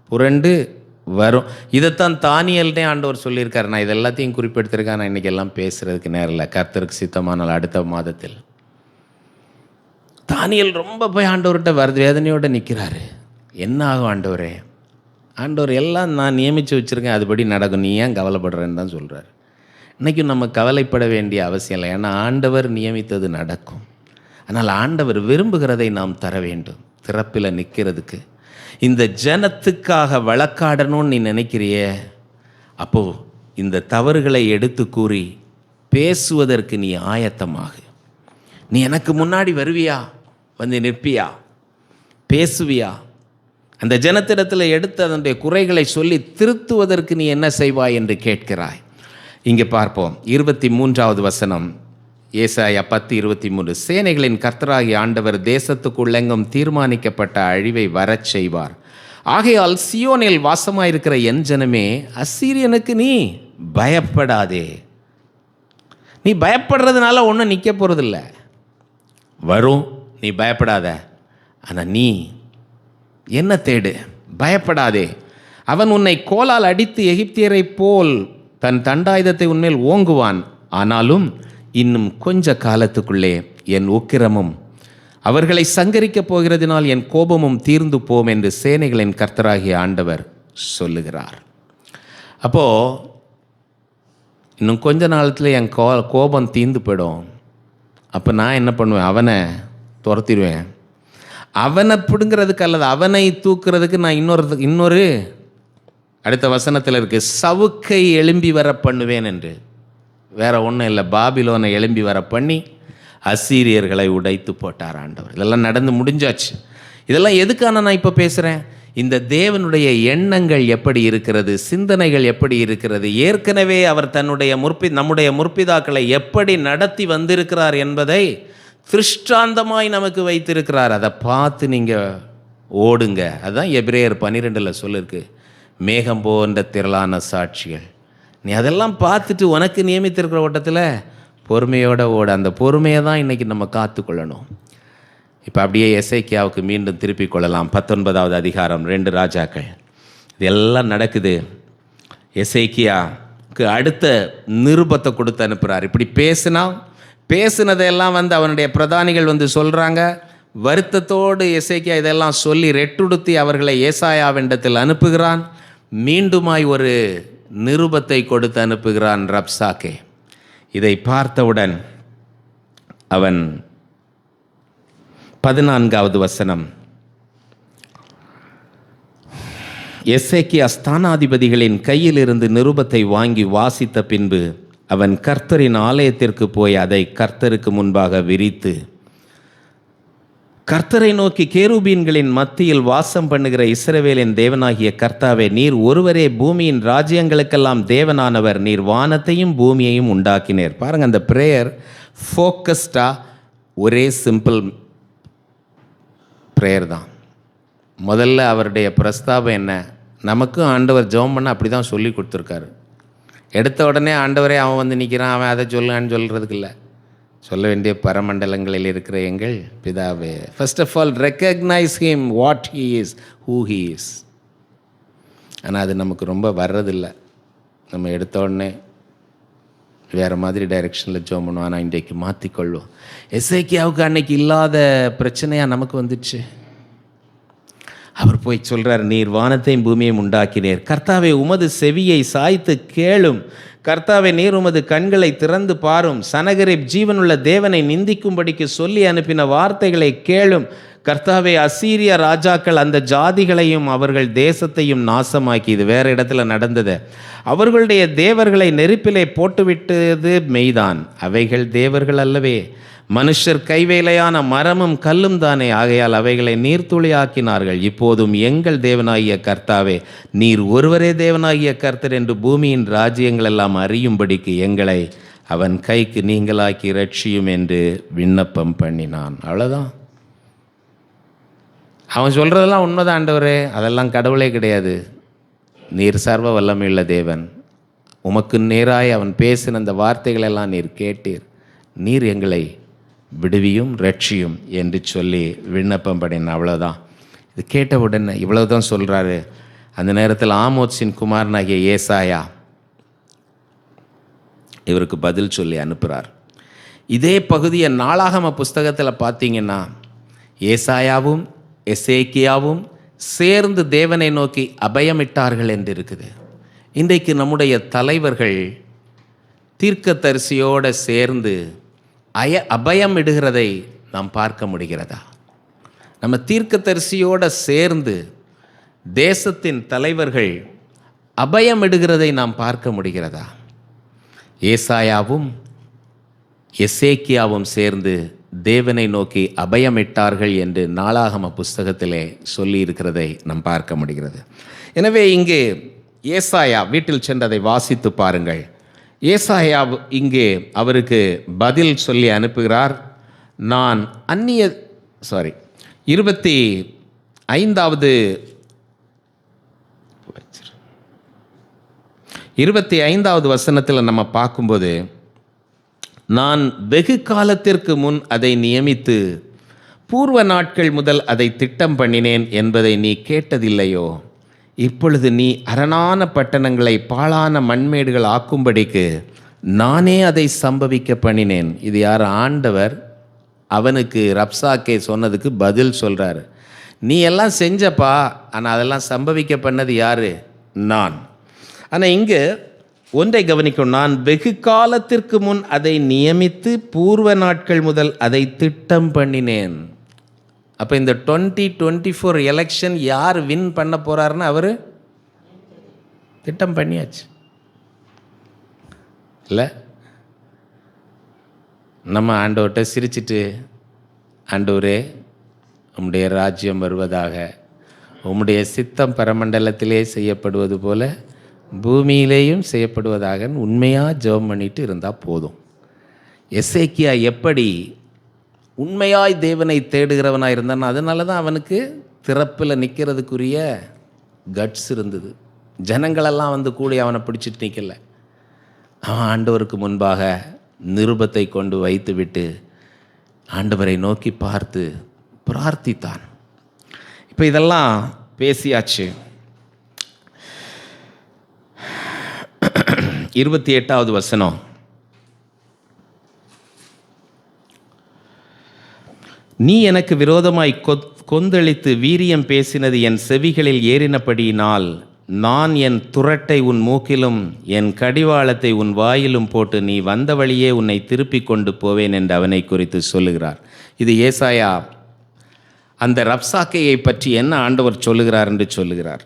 புரண்டு வரும். இதைத்தான் தானியல்னே ஆண்டவர் சொல்லியிருக்காரு. நான் இதெல்லாத்தையும் குறிப்பெடுத்திருக்கேன். நான் இன்றைக்கி எல்லாம் பேசுகிறதுக்கு நேரம் இல்லை. கர்த்தருக்கு சித்தமானால் அடுத்த மாதத்தில். தானியல் ரொம்ப போய் ஆண்டவர்கிட்ட வேதனையோடு நிற்கிறாரு. என்ன ஆகும் ஆண்டவரே? ஆண்டவர் எல்லாம் நான் நியமித்து வச்சுருக்கேன், அதுபடி நடக்கும், நீ ஏன் கவலைப்படுறேன்னு தான் சொல்கிறார். இன்றைக்கும் நம்ம கவலைப்பட வேண்டிய அவசியம் இல்லை. ஏன்னா ஆண்டவர் நியமித்தது நடக்கும். ஆனால் ஆண்டவர் விரும்புகிறதை நாம் தர வேண்டும். திறப்பில் நிற்கிறதுக்கு இந்த ஜனத்துக்காக வழக்காடணும்னு நீ நினைக்கிறியே, அப்போது இந்த தவறுகளை எடுத்து கூறி பேசுவதற்கு நீ ஆயத்தமாக. நீ எனக்கு முன்னாடி வருவியா? வந்து நிற்பியா? பேசுவியா? அந்த ஜனத்திடத்தில் எடுத்து அதனுடைய குறைகளை சொல்லி திருத்துவதற்கு நீ என்ன செய்வாய் என்று கேட்கிறாய். இங்கே பார்ப்போம். 23வது வசனம், ஏசாயா 10:23. சேனைகளின் கர்த்தராகிய ஆண்டவர் தேசத்துக்குள்ளெங்கும் தீர்மானிக்கப்பட்ட அழிவை வரச் செய்வார். ஆகையால் சியோனில் வாசமாயிருக்கிற என் ஜனமே, அசீரியனுக்கு நீ பயப்படாதே. நீ பயப்படுறதுனால ஒன்றும் நிற்க போகிறதில்ல. வரும், நீ பயப்படாத. ஆனால் நீ என்ன தேடு? பயப்படாதே. அவன் உன்னை கோலால் அடித்து எகிப்தியரை போல் தன் தண்டாயுதத்தை உன்மேல் ஓங்குவான். ஆனாலும் இன்னும் கொஞ்ச காலத்துக்குள்ளே என் உக்கிரமும் அவர்களை சங்கரிக்கப் போகிறதினால் என் கோபமும் தீர்ந்து போம் என்று சேனைகளின் கர்த்தராகிய ஆண்டவர் சொல்லுகிறார். அப்போது இன்னும் கொஞ்ச நாளத்தில் என் கோபம் தீர்ந்து போயிடும். அப்போ நான் என்ன பண்ணுவேன்? அவனை துரத்திடுவேன். அவனை பிடுங்கிறதுக்கு அல்லது அவனை தூக்குறதுக்கு நான் இன்னொரு அடுத்த வசனத்தில் இருக்குது, சவுக்கை எழும்பி வர பண்ணுவேன் என்று. வேற ஒன்றும் இல்லை, பாபிலோனை எழும்பி வர பண்ணி அசீரியர்களை உடைத்து போட்டார் ஆண்டவர். இதெல்லாம் நடந்து முடிஞ்சாச்சு. இதெல்லாம் எதுக்கான நான் இப்போ பேசுகிறேன்? இந்த தேவனுடைய எண்ணங்கள் எப்படி இருக்கிறது, சிந்தனைகள் எப்படி இருக்கிறது, ஏற்கனவே அவர் தன்னுடைய நம்முடைய முற்பிதாக்களை எப்படி நடத்தி வந்திருக்கிறார் என்பதை திருஷ்டாந்தமாய் நமக்கு வைத்திருக்கிறார். அதை பார்த்து நீங்கள் ஓடுங்க. அதுதான் எபிரேயர் 12 சொல்லிருக்கு. மேகம் போன்ற திரளான சாட்சிகள். நீ அதெல்லாம் பார்த்துட்டு உனக்கு நியமித்திருக்கிற ஓட்டத்தில் பொறுமையோடு ஓட. அந்த பொறுமையை தான் இன்றைக்கி நம்ம காத்துக்கொள்ளணும். இப்போ அப்படியே எசேக்கியாவுக்கு மீண்டும் திருப்பிக் கொள்ளலாம். 19வது அதிகாரம் 2 ராஜாக்கள். இது எல்லாம் நடக்குது. எசேக்கியாவுக்கு அடுத்த நிருபத்தை கொடுத்து அனுப்புகிறார். இப்படி பேசினதெல்லாம் அவனுடைய பிரதானிகள் சொல்கிறாங்க. வருத்தத்தோடு எசேக்கியா இதெல்லாம் சொல்லி ரெட்டுடுத்தி அவர்களை ஏசாயாவிடத்தில் அனுப்புகிறான். மீண்டுமாய் ஒரு நிருபத்தை கொடுத்து அனுப்புகிறான் ரப்சாக்கே. இதை பார்த்தவுடன் அவன் 14வது வசனம், எசேக்கியா ஸ்தானாதிபதிகளின் கையிலிருந்து நிருபத்தை வாங்கி வாசித்த பின்பு அவன் கர்த்தரின் ஆலயத்திற்கு போய் அதை கர்த்தருக்கு முன்பாக விரித்து, கர்த்தரை நோக்கி, கேருபீன்களின் மத்தியில் வாசம் பண்ணுகிற இஸ்ரவேலின் தேவனாகிய கர்த்தாவே, நீர் ஒருவரே பூமியின் ராஜ்யங்களுக்கெல்லாம் தேவனானவர். நீர் வானத்தையும் பூமியையும் உண்டாக்கினீர். பாருங்கள், அந்த ப்ரேயர் ஃபோக்கஸ்டாக ஒரே சிம்பிள் ப்ரேயர் தான். முதல்ல அவருடைய பிரஸ்தாபம் என்ன? நமக்கும் ஆண்டவர் ஜெபம் பண்ண அப்படி தான் சொல்லி கொடுத்துருக்காரு. எடுத்த உடனே ஆண்டவரே அவன் நிற்கிறான், அவன் அதை சொல்லுன்னு சொல்கிறதுக்கு இல்லை. சொல்ல வேண்டிய பரமண்டலங்களில் இருக்கிற எங்கள் பிதாவே. First of all recognise him what he is, who he is. ஆனால் அது நமக்கு ரொம்ப வர்றதில்லை. நம்ம எடுத்த உடனே வேறு மாதிரி டைரெக்ஷனில் ஜெபம் பண்ணுவோம். ஆனால் இன்றைக்கு மாற்றிக்கொள்வோம். எசேக்கியாவுக்கு அன்னைக்கு இல்லாத பிரச்சனையாக நமக்கு வந்துடுச்சு. அவர் போய் சொல்கிறார், நீர் வானத்தையும் பூமியையும் உண்டாக்கினீர். கர்த்தாவே, உமது செவியை சாய்த்து கேளும். கர்த்தாவே, நீர் உமது கண்களை திறந்து பாரும். சனகரிப் ஜீவனுள்ள தேவனை நிந்திக்கும்படிக்கு சொல்லி அனுப்பின வார்த்தைகளை கேளும். கர்த்தாவே, அசீரிய ராஜாக்கள் அந்த ஜாதிகளையும் அவர்கள் தேசத்தையும் நாசமாக்கி, இது வேறு இடத்துல நடந்தது, அவர்களுடைய தேவர்களை நெருப்பிலே போட்டுவிட்டது மெய்தான். அவைகள் தேவர்கள் அல்லவே, மனுஷர் கைவேலையான மரமும் கல்லும் தானே. ஆகையால் அவைகளை நீர்த்துளி ஆக்கினார்கள். இப்போதும் எங்கள் தேவனாகிய கர்த்தாவே, நீர் ஒருவரே தேவனாகிய கர்த்தர் என்று பூமியின் ராஜ்யங்கள் எல்லாம் அறியும்படிக்கு எங்களை அவன் கைக்கு நீங்களாக்கி ரட்சியும் என்று விண்ணப்பம் பண்ணினான். அவ்வளோதான். அவன் சொல்கிறதெல்லாம் உண்மைதான் ஆண்டவரே, அதெல்லாம் கடவுளே கிடையாது. நீர் சர்வ வல்லமையுள்ள தேவன். உமக்கு நேராய் அவன் பேசின அந்த வார்த்தைகளெல்லாம் நீர் கேட்டீர். நீர் எங்களை விடுவியும் ரட்சியும் என்று சொல்லி விண்ணப்பம் பண்ணின. அவ்வளோதான். இது கேட்ட உடனே இவ்வளவுதான் சொல்கிறாரு. அந்த நேரத்தில் ஆமோத்ஸின் குமாரனாகிய ஏசாயா இவருக்கு பதில் சொல்லி அனுப்புகிறார். இதே பகுதியை நாளாகம புஸ்தகத்தில் பார்த்தீங்கன்னா ஏசாயாவும் எசேக்கியாவும் சேர்ந்து தேவனை நோக்கி அபயமிட்டார்கள் என்று இருக்குது. இன்றைக்கு நம்முடைய தலைவர்கள் தீர்க்கதரிசியோடு சேர்ந்து அபயமிடுகிறதை நாம் பார்க்க முடிகிறதா? நம்ம தீர்க்கதரிசியோடு சேர்ந்து தேசத்தின் தலைவர்கள் அபயமிடுகிறதை நாம் பார்க்க முடிகிறதா? ஏசாயாவும் எசேக்கியாவும் சேர்ந்து தேவனை நோக்கி அபயமிட்டார்கள் என்று நாளாகம புஸ்தகத்திலே சொல்லி இருக்கிறதை நாம் பார்க்க முடிகிறது. எனவே இங்கே ஏசாயா வீட்டில் சென்றதை வாசித்து பாருங்கள். ஏசாயா இங்கே அவருக்கு பதில் சொல்லி அனுப்புகிறார். நான் 25வது வசனத்தில் நம்ம பார்க்கும்போது, நான் வெகு காலத்திற்கு முன் அதை நியமித்து பூர்வ நாட்கள் முதல் அதை திட்டம் பண்ணினேன் என்பதை நீ கேட்டதில்லையோ? இப்பொழுது நீ அரணான பட்டணங்களை பாழான மண்மேடுகள் ஆக்கும்படிக்கு நானே அதை சம்பவிக்க பண்ணினேன். இது யார்? ஆண்டவர் அவனுக்கு ரப்சாக்கே சொன்னதுக்கு பதில் சொல்கிறாரு. நீ எல்லாம் செஞ்சப்பா, ஆனால் அதெல்லாம் சம்பவிக்க பண்ணது யார்? நான். ஆனால் இங்கே ஒன்றை கவனிக்கும், நான் வெகு காலத்திற்கு முன் அதை நியமித்து பூர்வ நாட்கள் முதல் அதை திட்டம் பண்ணினேன். அப்போ இந்த 2024 எலெக்ஷன் யார் வின் பண்ண போகிறாருன்னு அவர் திட்டம் பண்ணியாச்சு இல்லை? நம்ம ஆண்டவர்கிட்ட சிரிச்சிட்டு, ஆண்டவரே உம்முடைய ராஜ்யம் வருவதாக, உம்முடைய சித்தம் பரமண்டலத்திலே செய்யப்படுவது போல பூமியிலேயும் செய்யப்படுவதாக உண்மையாக ஜெபம் பண்ணிட்டு இருந்தால் போதும். எசேக்கியா எப்படி உண்மையாய் தேவனை தேடுகிறவனாக இருந்தான். அதனால தான் அவனுக்கு திறப்பில் நிற்கிறதுக்குரிய கட்ஸ் இருந்தது. ஜனங்களெல்லாம் வந்து கூடி அவனை பிடிச்சிட்டு நிற்கல. அவன் ஆண்டவருக்கு முன்பாக நிருபத்தை கொண்டு வைத்துவிட்டு ஆண்டவரை நோக்கி பார்த்து பிரார்த்தித்தான். இப்போ இதெல்லாம் பேசியாச்சு. 28வது வசனம். நீ எனக்கு விரோதமாய் கொந்தளித்து வீரியம் பேசினது என் செவிகளில் ஏறினபடியினால் நான் என் துரட்டை உன் மூக்கிலும் என் கடிவாளத்தை உன் வாயிலும் போட்டு நீ வந்த வழியே உன்னை திருப்பி கொண்டு போவேன் என்று அவனை குறித்து சொல்லுகிறார். இது ஏசாயா அந்த ரப்சாக்கையை பற்றி என்ன ஆண்டவர் சொல்லுகிறார் என்று சொல்லுகிறார்.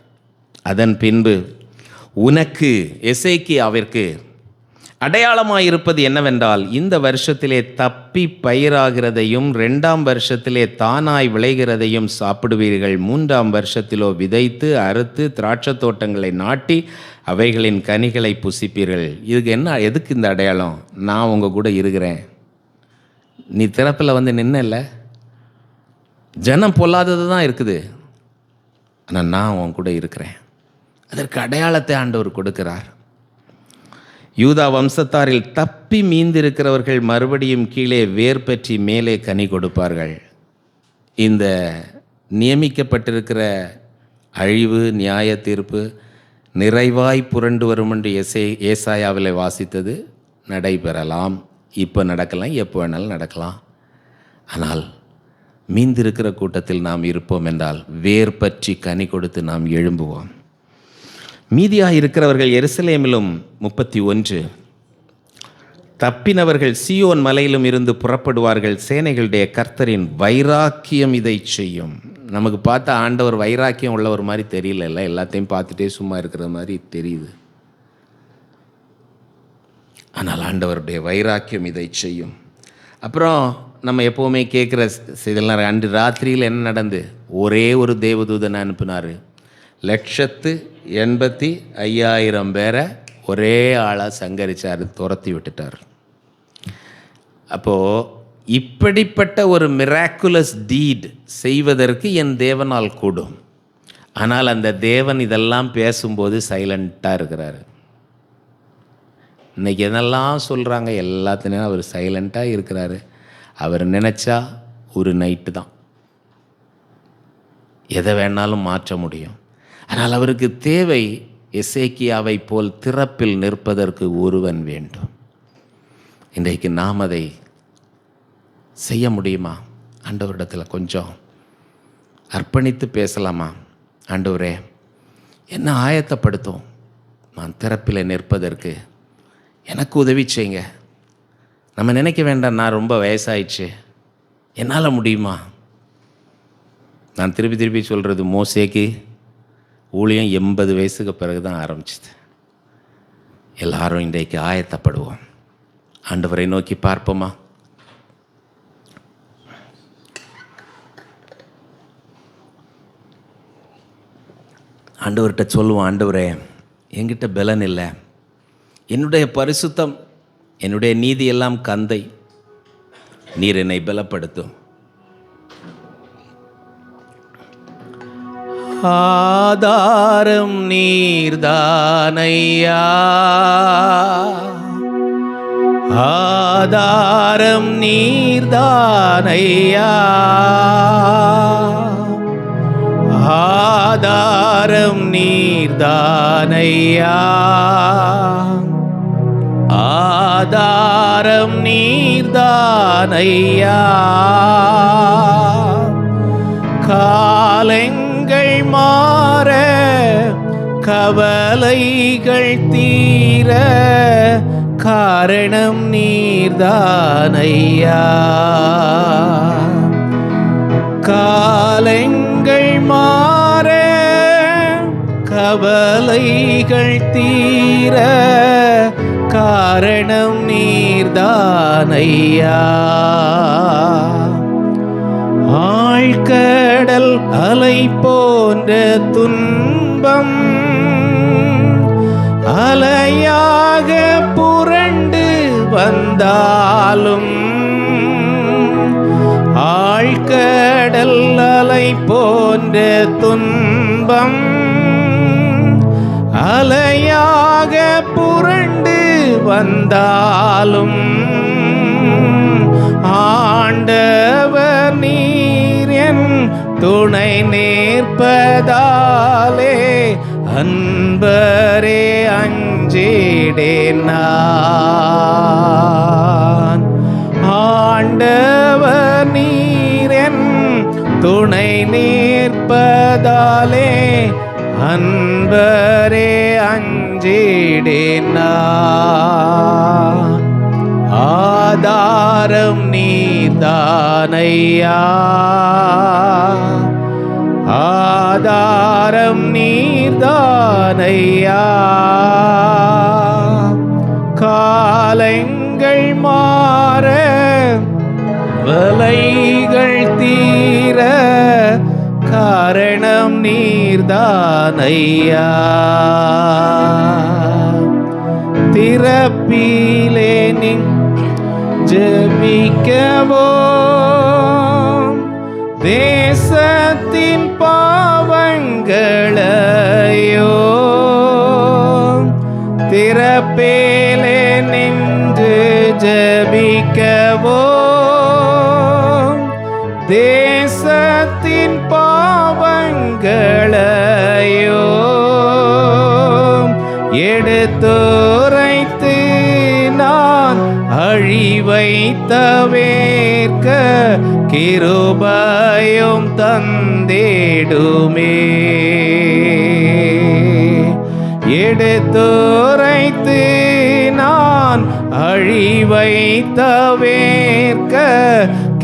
அதன் பின்பு உனக்கு எசேக்கியாவிற்கு அடையாளமாயிருப்பது என்னவென்றால், இந்த வருஷத்திலே தப்பி பயிராகிறதையும் 2ஆம் வருஷத்திலே தானாய் விளைகிறதையும் சாப்பிடுவீர்கள். 3ஆம் வருஷத்திலோ விதைத்து அறுத்து திராட்சை தோட்டங்களை நாட்டி அவைகளின் கனிகளை புசிப்பீர்கள். இதுக்கு என்ன, எதுக்கு இந்த அடையாளம்? நான் உங்கள் கூட இருக்கிறேன். நீ திறப்பில் வந்து நின்னல, ஜனம் பொல்லாதது தான் இருக்குது, ஆனால் நான் உன் கூட இருக்கிறேன். அதற்கு அடையாளத்தை ஆண்டவர் கொடுக்கிறார். யூதா வம்சத்தாரில் தப்பி மீந்திருக்கிறவர்கள் மறுபடியும் கீழே வேர் பற்றி மேலே கனி கொடுப்பார்கள். இந்த நியமிக்கப்பட்டிருக்கிற அழிவு நியாய தீர்ப்பு நிறைவாய் புரண்டு வரும் என்று ஏசாயாவில் வாசித்தது நடைபெறலாம். இப்போ நடக்கலாம், எப்போ வேணாலும் நடக்கலாம். ஆனால் மீந்திருக்கிற கூட்டத்தில் நாம் இருப்போம் என்றால் வேர் பற்றி கனி கொடுத்து நாம் எழும்புவோம். மீதியாக இருக்கிறவர்கள் எருசலேமிலும் 31, தப்பினவர்கள் சீயோன் மலையிலும் இருந்து புறப்படுவார்கள். சேனைகளுடைய கர்த்தரின் வைராக்கியம் இதை செய்யும். நமக்கு பார்த்தா ஆண்டவர் வைராக்கியம் உள்ளவர் மாதிரி தெரியல, எல்லாத்தையும் பார்த்துட்டே சும்மா இருக்கிற மாதிரி தெரியுது. ஆனால் ஆண்டவருடைய வைராக்கியம் இதை செய்யும். அப்புறம் நம்ம எப்போவுமே கேட்குற இதெல்லாம், அன்று ராத்திரியில் என்ன நடந்து, ஒரே ஒரு தேவதூதனை அனுப்பினார். 1,85,000 பேரை ஒரே ஆளாக சங்கரித்தார், துரத்தி விட்டுட்டார். அப்போது இப்படிப்பட்ட ஒரு மிராக்குலஸ் டீட் செய்வதற்கு என் தேவனால் கூடும். ஆனால் அந்த தேவன் இதெல்லாம் பேசும்போது சைலண்ட்டாக இருக்கிறார். இன்றைக்கி என்னெல்லாம் சொல்கிறாங்க எல்லாத்துலேயும் அவர் சைலண்ட்டாக இருக்கிறாரு. அவர் நினச்சா ஒரு நைட்டு தான் எதை வேணாலும் மாற்ற முடியும். ஆனால் அவருக்கு தேவை எசேக்கியாவை போல் திறப்பில் நிற்பதற்கு ஒருவன் வேண்டும். இன்றைக்கு நாம் அதை செய்ய முடியுமா? ஆண்டவரிடத்தில் கொஞ்சம் அர்ப்பணித்து பேசலாமா? ஆண்டவரே, என்ன ஆயத்தப்படுத்தும், நான் திறப்பில் நிற்பதற்கு எனக்கு உதவி செய்யுங்க. நம்ம நினைக்க வேண்டாம், நான் ரொம்ப வயசாயிடுச்சு, என்னால் முடியுமா? நான் திருப்பி திருப்பி சொல்கிறது, மோசேக்கு ஊழியம் 80 வயசுக்கு பிறகு தான் ஆரம்பிச்சிது. எல்லாரும் இன்றைக்கு ஆயத்தப்படுவோம். ஆண்டவரை நோக்கி பார்ப்போமா? ஆண்டவர்கிட்ட சொல்லுவோம், ஆண்டவரே, என்கிட்ட பலன் இல்லை, என்னுடைய பரிசுத்தம் என்னுடைய நீதி எல்லாம் கந்தை, நீர் என்னை பலப்படுத்தும். ஆதாரம் நீர்தானையா, ஆதாரம் நீர்தானையா, ஆதாரம் நீர்தானையா, ஆதாரம் நீர்தானையா. காலங்கள் மாற கவலைகள் தீர காரணம் நீர்தானையா. காலங்கள் மாற கவலைகள் தீர காரணம் நீர்தானையா. ஆழ்கடல் அலை போன்ற துன்பம் அலையாக புரண்டு வந்தாலும், ஆழ்கடல் அலை போன்ற துன்பம் அலையாக புரண்டு வந்தாலும் ஆண்டவர் நீர் என் துணை நிற்பதாலே அன்பரே அஞ்சிடேன் நான். ஆண்டவர் நீர் என் துணை நிற்பதாலே அன்பரே அஞ்சிடேன் நான். ஆதாரம் நீர்தானையா, ஆதாரம் நீர்தானையா. காலங்கள் மாற வலைகள் தீர காரணம் நீர்தானையா. திறப்பிலே நீ ஜெபிக்கவோ தேசத்தின் பாவங்களையோ திறப்பேலே நின்று ஜெபிக்கவோ தேசத்தின் பாவங்களையோ எடுத்துரைத்து நான் அழிவை தவிர்க்க கிருபையும் தந்திடுமே. எடுத்துரைத்து நான் அழிவை தவிர்க்க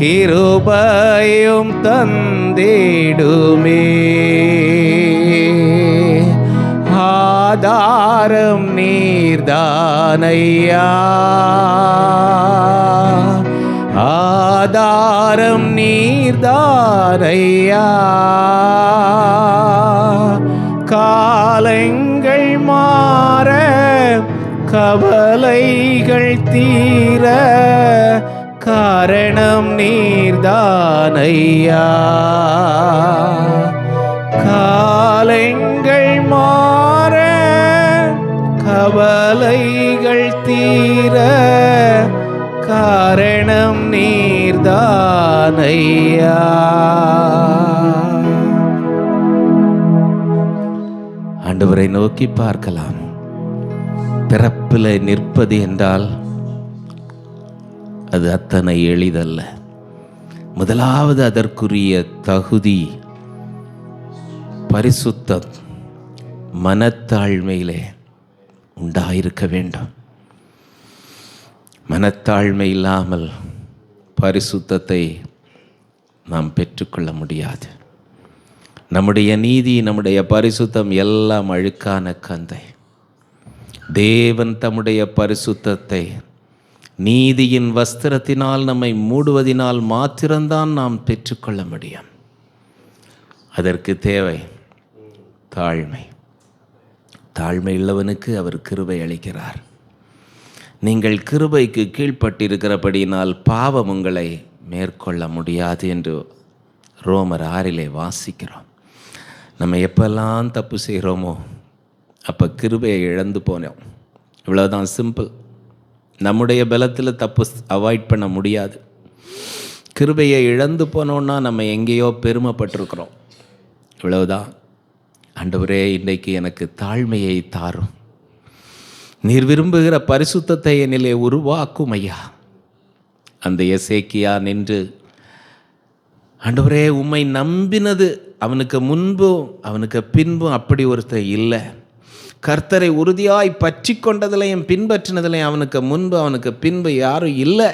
கிருபையும் தந்திடுமே. ஆதாரம் நீர்தானையா, ஆதாரம் நீர்தானையா. காலங்கள் மாற கவலைகள் தீர காரணம் நீர்தானையா. காலங்கள் மாற கவலைகள் தீர காரணம் நீர்தானையா. ஆண்டவரை நோக்கி பார்க்கலாம். பிறப்பில் நிற்பது என்றால் அது அத்தனை எளிதல்ல. முதலாவது அதற்குரிய தகுதி பரிசுத்தம் மனத்தாழ்மையிலே உண்டாயிருக்க வேண்டும். மனத்தாழ்மை இல்லாமல் பரிசுத்தத்தை நாம் பெற்றுக்கொள்ள முடியாது. நம்முடைய நீதி, நம்முடைய பரிசுத்தம் எல்லாம் அழுக்கான கந்தை. தேவன் தம்முடைய பரிசுத்தத்தை நீதியின் வஸ்திரத்தினால் நம்மை மூடுவதினால் மாத்திரம்தான் நாம் பெற்றுக்கொள்ள முடியும். அதற்கு தேவை தாழ்மை. தாழ்மை உள்ளவனுக்கு அவர் கிருபை அளிக்கிறார். நீங்கள் கிருபைக்கு கீழ்ப்பட்டிருக்கிறபடியினால் பாவம் உங்களை மேற்கொள்ள முடியாது என்று ரோமர் 6 வாசிக்கிறோம். நம்ம எப்பெல்லாம் தப்பு செய்கிறோமோ அப்போ கிருபையை இழந்து போனோம். இவ்வளோதான், சிம்பிள். நம்முடைய பலத்தில் தப்பு அவாய்ட் பண்ண முடியாது. கிருபையை இழந்து போனோன்னா நம்ம எங்கேயோ பெருமைப்பட்டிருக்கிறோம். இவ்வளவுதான். ஆண்டவரே, இன்றைக்கு எனக்கு தாழ்மையை தாரும். நீர் விரும்புகிற பரிசுத்தத்தை என்னிலே உருவாக்கும் ஐயா. அந்த எசேக்கியா நின்று, ஆண்டவரே, உம்மை நம்பினது அவனுக்கு முன்பும் அவனுக்கு பின்பும் அப்படி ஒருத்தர் இல்லை. கர்த்தரை உறுதியாய் பற்றி கொண்டதிலையும் பின்பற்றினதிலையும் அவனுக்கு முன்பு அவனுக்கு பின்பு யாரும் இல்லை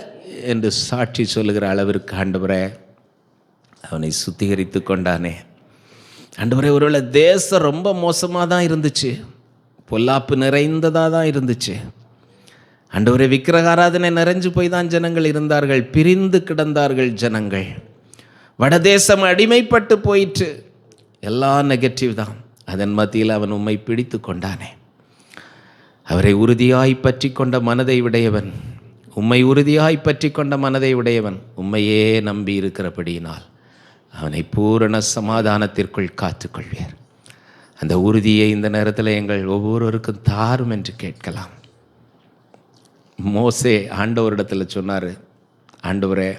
என்று சாட்சி சொல்லுகிற அளவிற்கு ஆண்டவரே அவனை சுத்திகரித்து கொண்டானே. ஆண்டவரே, ஒருவேளை தேசம் ரொம்ப மோசமாக தான் இருந்துச்சு, பொல்லாப்பு நிறைந்ததாக தான் இருந்துச்சு. ஆண்டவரே, விக்கிரகாராதனை நிறைஞ்சு போய் தான் ஜனங்கள் இருந்தார்கள், பிரிந்து கிடந்தார்கள் ஜனங்கள். வடதேசம் அடிமைப்பட்டு போயிற்று, எல்லாம் நெகட்டிவ் தான். அதன் மத்தியில் அவன் உம்மை பிடித்து கொண்டானே. அவரை உறுதியாய் பற்றி கொண்ட மனதை உடையவன், உம்மை உறுதியாய் பற்றி கொண்ட மனதை உடையவன் உம்மையே நம்பி இருக்கிறபடியினால் அவனை பூரண சமாதானத்திற்குள் காத்துக்கொள்வீர். அந்த உறுதியை இந்த நேரத்தில் எங்கள் ஒவ்வொருவருக்கும் தாரும் என்று கேட்கலாம். மோசே ஆண்டவரிடத்தில் சொன்னார், ஆண்டவரே,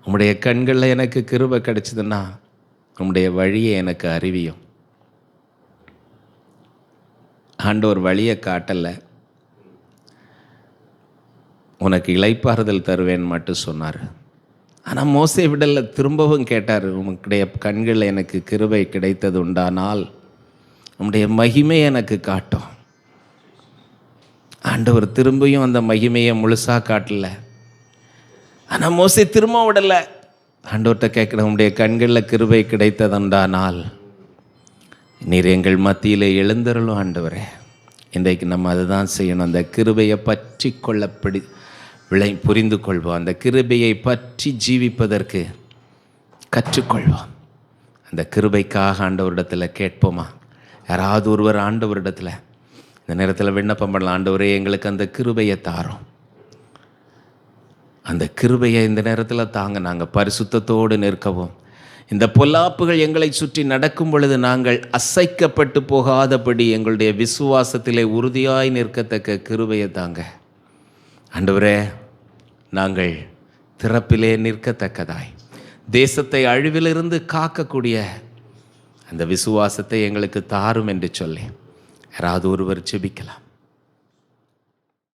உம்முடைய கண்களில் எனக்கு கிருபை கிடைச்சதுன்னா உம்முடைய வழியை எனக்கு அறிவியும். ஆண்டவர் வழியை காட்டலை, உனக்கு இளைப்பாறுதல் தருவேன் மட்டும் சொன்னார். ஆனால் மோசே விடலை, திரும்பவும் கேட்டார், உங்களுடைய கண்களில் எனக்கு கிருபை கிடைத்தது உண்டானால் உம்முடைய மகிமை எனக்கு காட்டும். ஆண்டவர் திரும்பியும் அந்த மகிமையை முழுசாக காட்டல. ஆனால் மோசே திரும்ப விடலை. ஆண்டவர்கிட்ட கேட்குற, உம்முடைய கண்களில் கிருபை கிடைத்ததுண்டானால் நீர் எங்கள் மத்தியில் எழுந்தருளும் ஆண்டவரே. இன்றைக்கு நம்ம அதுதான் செய்யணும். அந்த கிருபையை பற்றி புரிந்து கொள்வோம். அந்த கிருபையை பற்றி ஜீவிப்பதற்கு கற்றுக்கொள்வோம். அந்த கிருபைக்காக ஆண்டவரிடத்தில் கேட்போமா? யாராவது ஒருவர் ஆண்டவரிடத்தில் இந்த நேரத்தில் விண்ணப்பம் பண்ணலாம், ஆண்டவரே எங்களுக்கு அந்த கிருபையை தாரோம். அந்த கிருபையை இந்த நேரத்தில் தாங்க. நாங்கள் பரிசுத்தத்தோடு நிற்கவும், இந்த பொல்லாப்புகள் எங்களை சுற்றி நடக்கும் பொழுது நாங்கள் அசைக்கப்பட்டு போகாதபடி எங்களுடைய விசுவாசத்திலே உறுதியாய் நிற்கத்தக்க கிருபையை தாங்க ஆண்டவரே. நாங்கள் திறப்பிலே நிற்கத்தக்கதாய் தேசத்தை அழிவிலிருந்து காக்கக்கூடிய அந்த விசுவாசத்தை எங்களுக்கு தாரும் என்று சொல்லி யாராவது ஒருவர் ஜெபிக்கலாம்.